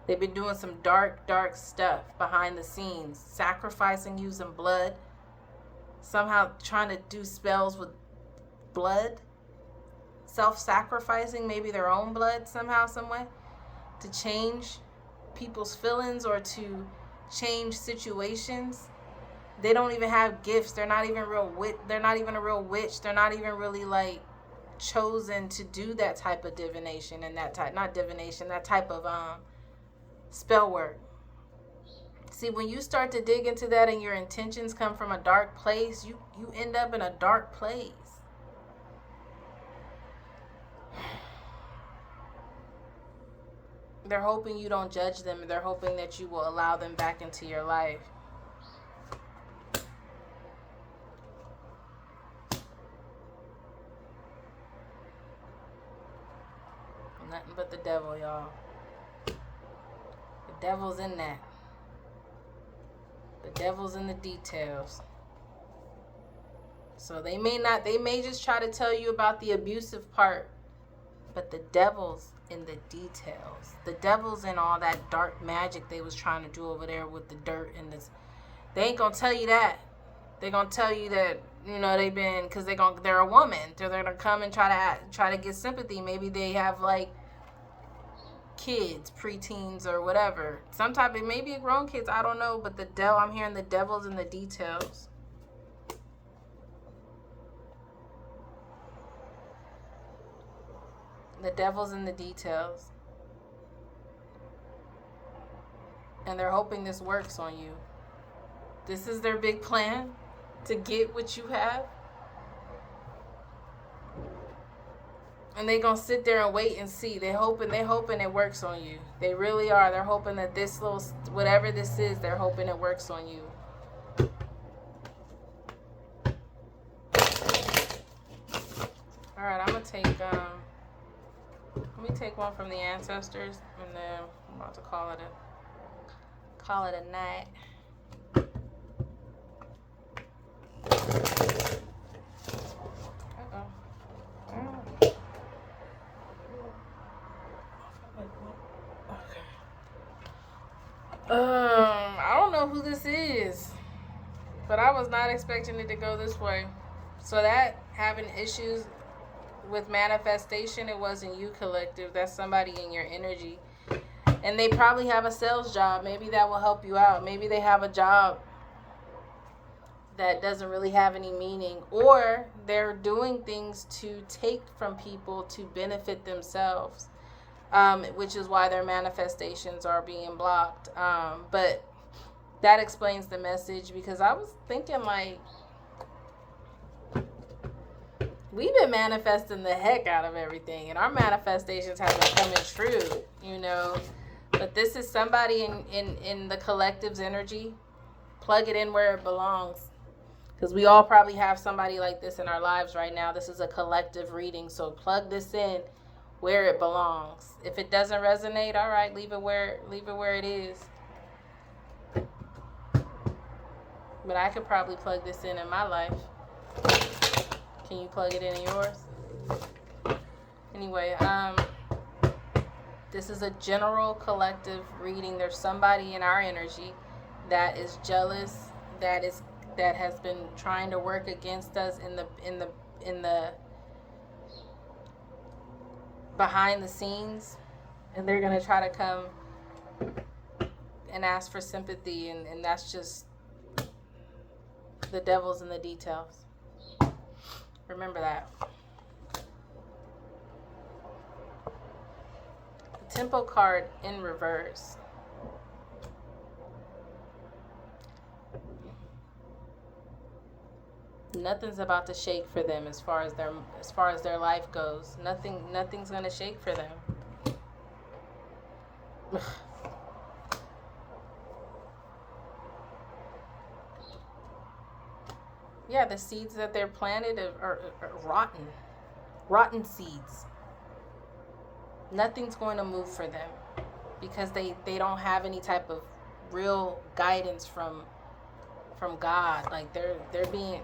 S1: They've been doing some dark stuff behind the scenes, sacrificing, using blood, somehow trying to do spells with blood. Self-sacrificing, maybe their own blood somehow, some way, to change people's feelings or to change situations. They don't even have gifts. They're not even they're not even a real witch. They're not even really like chosen to do that type of divination and that type of spell work. See, when you start to dig into that and your intentions come from a dark place, you end up in a dark place. They're hoping you don't judge them. They're hoping that you will allow them back into your life. Nothing but the devil, y'all. The devil's in that. The devil's in the details. So they may just try to tell you about the abusive part, but the devil's in the details. The devil's in all that dark magic they was trying to do over there with the dirt and this. They ain't gonna tell you that. They're gonna tell you that they've been, because they're a woman. They're gonna come and try to get sympathy. Maybe they have like kids, preteens or whatever. Some type of, maybe grown kids. I don't know. But I'm hearing the devil's in the details. The devil's in the details. And they're hoping this works on you. This is their big plan, to get what you have. And they're going to sit there and wait and see. They're hoping it works on you. They really are. They're hoping that this little, whatever this is, they're hoping it works on you. All right, I'm going to take... Let me take one from the ancestors, and then I'm about to call it a night. I don't know who this is, but I was not expecting it to go this way. So that having issues with manifestation, it wasn't you, collective. That's somebody in your energy. And they probably have a sales job. Maybe that will help you out. Maybe they have a job that doesn't really have any meaning. Or they're doing things to take from people to benefit themselves, which is why their manifestations are being blocked. But that explains the message, because I was thinking like, we've been manifesting the heck out of everything, and our manifestations have been coming true, you know. But this is somebody in the collective's energy. Plug it in where it belongs. Because we all probably have somebody like this in our lives right now. This is a collective reading, so plug this in where it belongs. If it doesn't resonate, all right, leave it where it is. But I could probably plug this in my life. Can you plug it in yours? Anyway, this is a general collective reading. There's somebody in our energy that is jealous, that has been trying to work against us in the behind the scenes, and they're gonna try to come and ask for sympathy, and that's just the devil's in the details. Remember that. The Temple card in reverse. Nothing's about to shake for them as far as their life goes. Nothing's gonna shake for them. Yeah, the seeds that they're planted are rotten seeds. Nothing's going to move for them because they don't have any type of real guidance from God. Like they're being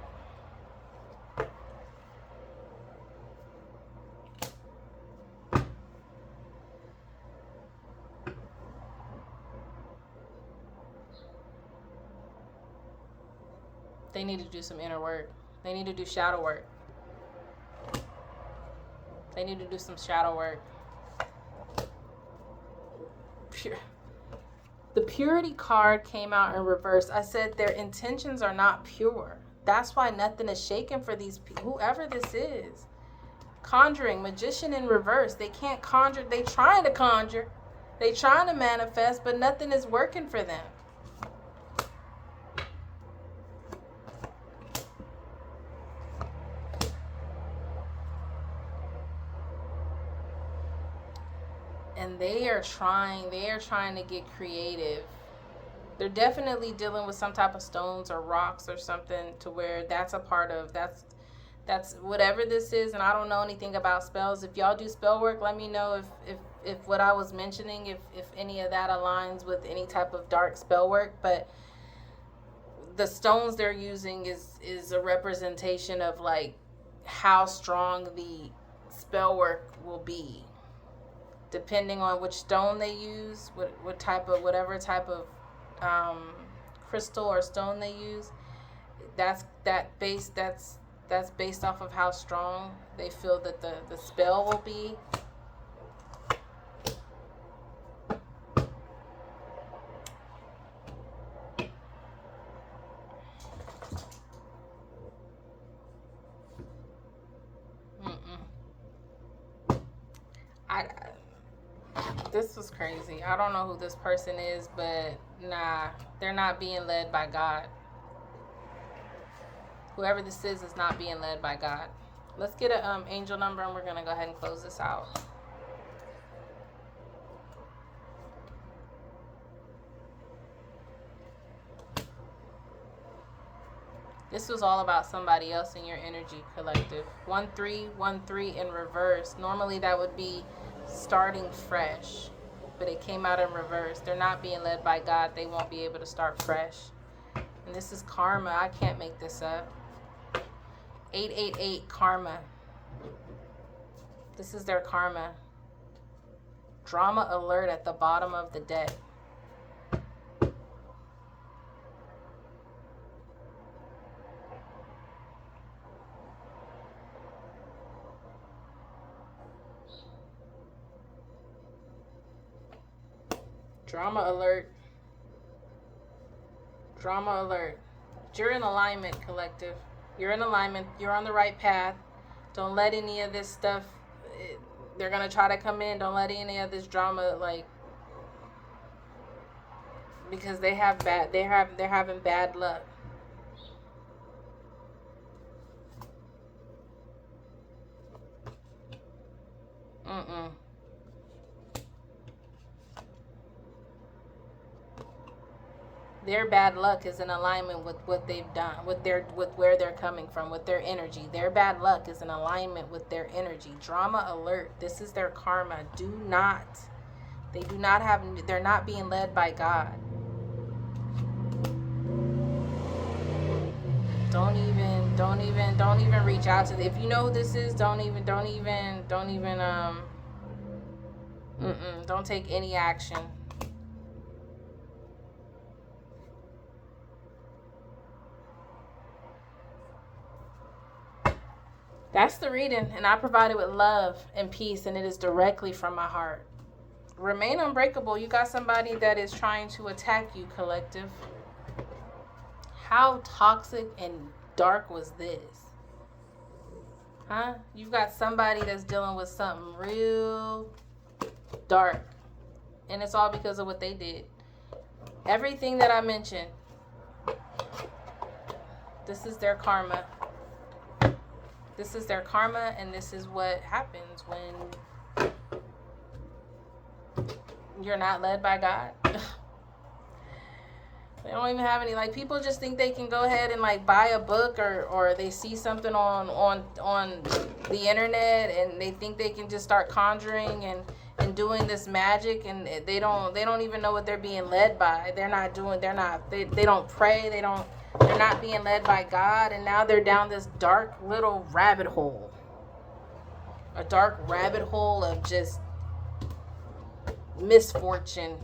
S1: they need to do some inner work. They need to do shadow work. They need to do some shadow work. The purity card came out in reverse. I said their intentions are not pure. That's why nothing is shaken for these people, whoever this is. Conjuring, magician in reverse. They can't conjure. They trying to conjure. They trying to manifest, but nothing is working for them. And they are trying to get creative. They're definitely dealing with some type of stones or rocks or something to where that's a part of that's whatever this is. And I don't know anything about spells. If y'all do spell work, let me know if what I was mentioning, if any of that aligns with any type of dark spell work. But the stones they're using is a representation of like how strong the spell work will be. Depending on which stone they use, whatever type of crystal or stone they use, that's based off of how strong they feel that the spell will be. This was crazy. I don't know who this person is, but nah, they're not being led by God. Whoever this is not being led by God. Let's get an angel number, and we're gonna go ahead and close this out. This was all about somebody else in your energy collective. 1313 in reverse. Normally that would be starting fresh, but it came out in reverse. They're not being led by God. They won't be able to start fresh. And this is karma. I can't make this up. 888 karma. This is their karma. Drama alert at the bottom of the deck. Drama alert. Drama alert. You're in alignment, collective. You're in alignment. You're on the right path. Don't let any of this stuff, they're going to try to come in. Don't let any of this drama, like, because they're having bad luck. Mm-mm. Their bad luck is in alignment with what they've done, with where they're coming from, with their energy. Their bad luck is in alignment with their energy. Drama alert. This is their karma. They do not have, they're not being led by God. Don't even reach out to them. If you know who this is, don't even don't take any action. That's the reading, and I provide it with love and peace, and it is directly from my heart. Remain unbreakable. You got somebody that is trying to attack you, collective. How toxic and dark was this? Huh? You've got somebody that's dealing with something real dark, and it's all because of what they did. Everything that I mentioned, this is their karma. This is their karma, and this is what happens when you're not led by God. They don't even have any, like, people just think they can go ahead and like buy a book or they see something on the internet and they think they can just start conjuring and doing this magic, and they don't even know what they're being led by. They don't pray, they're not being led by God, and now they're down this dark little rabbit hole. A dark rabbit hole of just misfortune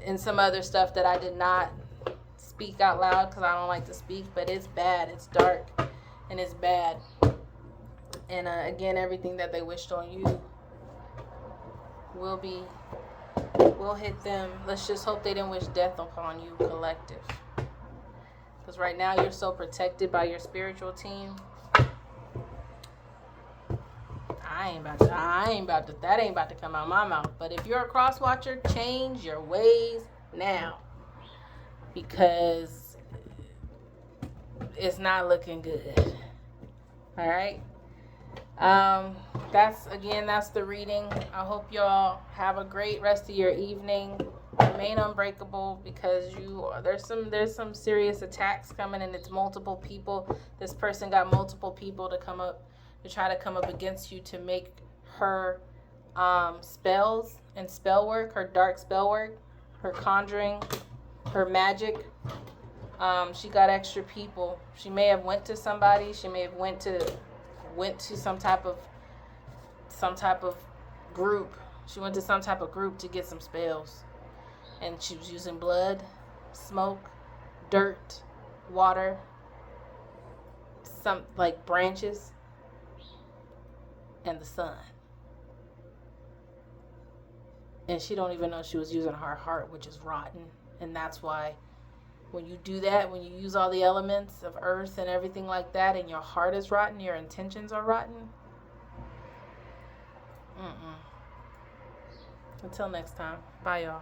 S1: and some other stuff that I did not speak out loud because I don't like to speak, but it's bad, it's dark, and it's bad. And again, everything that they wished on you will hit them. Let's just hope they didn't wish death upon you, collective. Because right now you're so protected by your spiritual team. That ain't about to come out my mouth. But if you're a cross watcher, change your ways now, because it's not looking good. All right. That's the reading. I hope y'all have a great rest of your evening. Remain unbreakable, because there's some serious attacks coming, and it's multiple people. This person got multiple people to try to come up against you to make her spells and spell work, her dark spell work, her conjuring, her magic. She got extra people. She may have went to somebody. She may have went to some type of group. She went to some type of group to get some spells, and she was using blood, smoke, dirt, water, some like branches, and the sun. And she don't even know she was using her heart, which is rotten. And that's why when you do that, when you use all the elements of earth and everything like that, and your heart is rotten, your intentions are rotten. Until next time. Bye, y'all.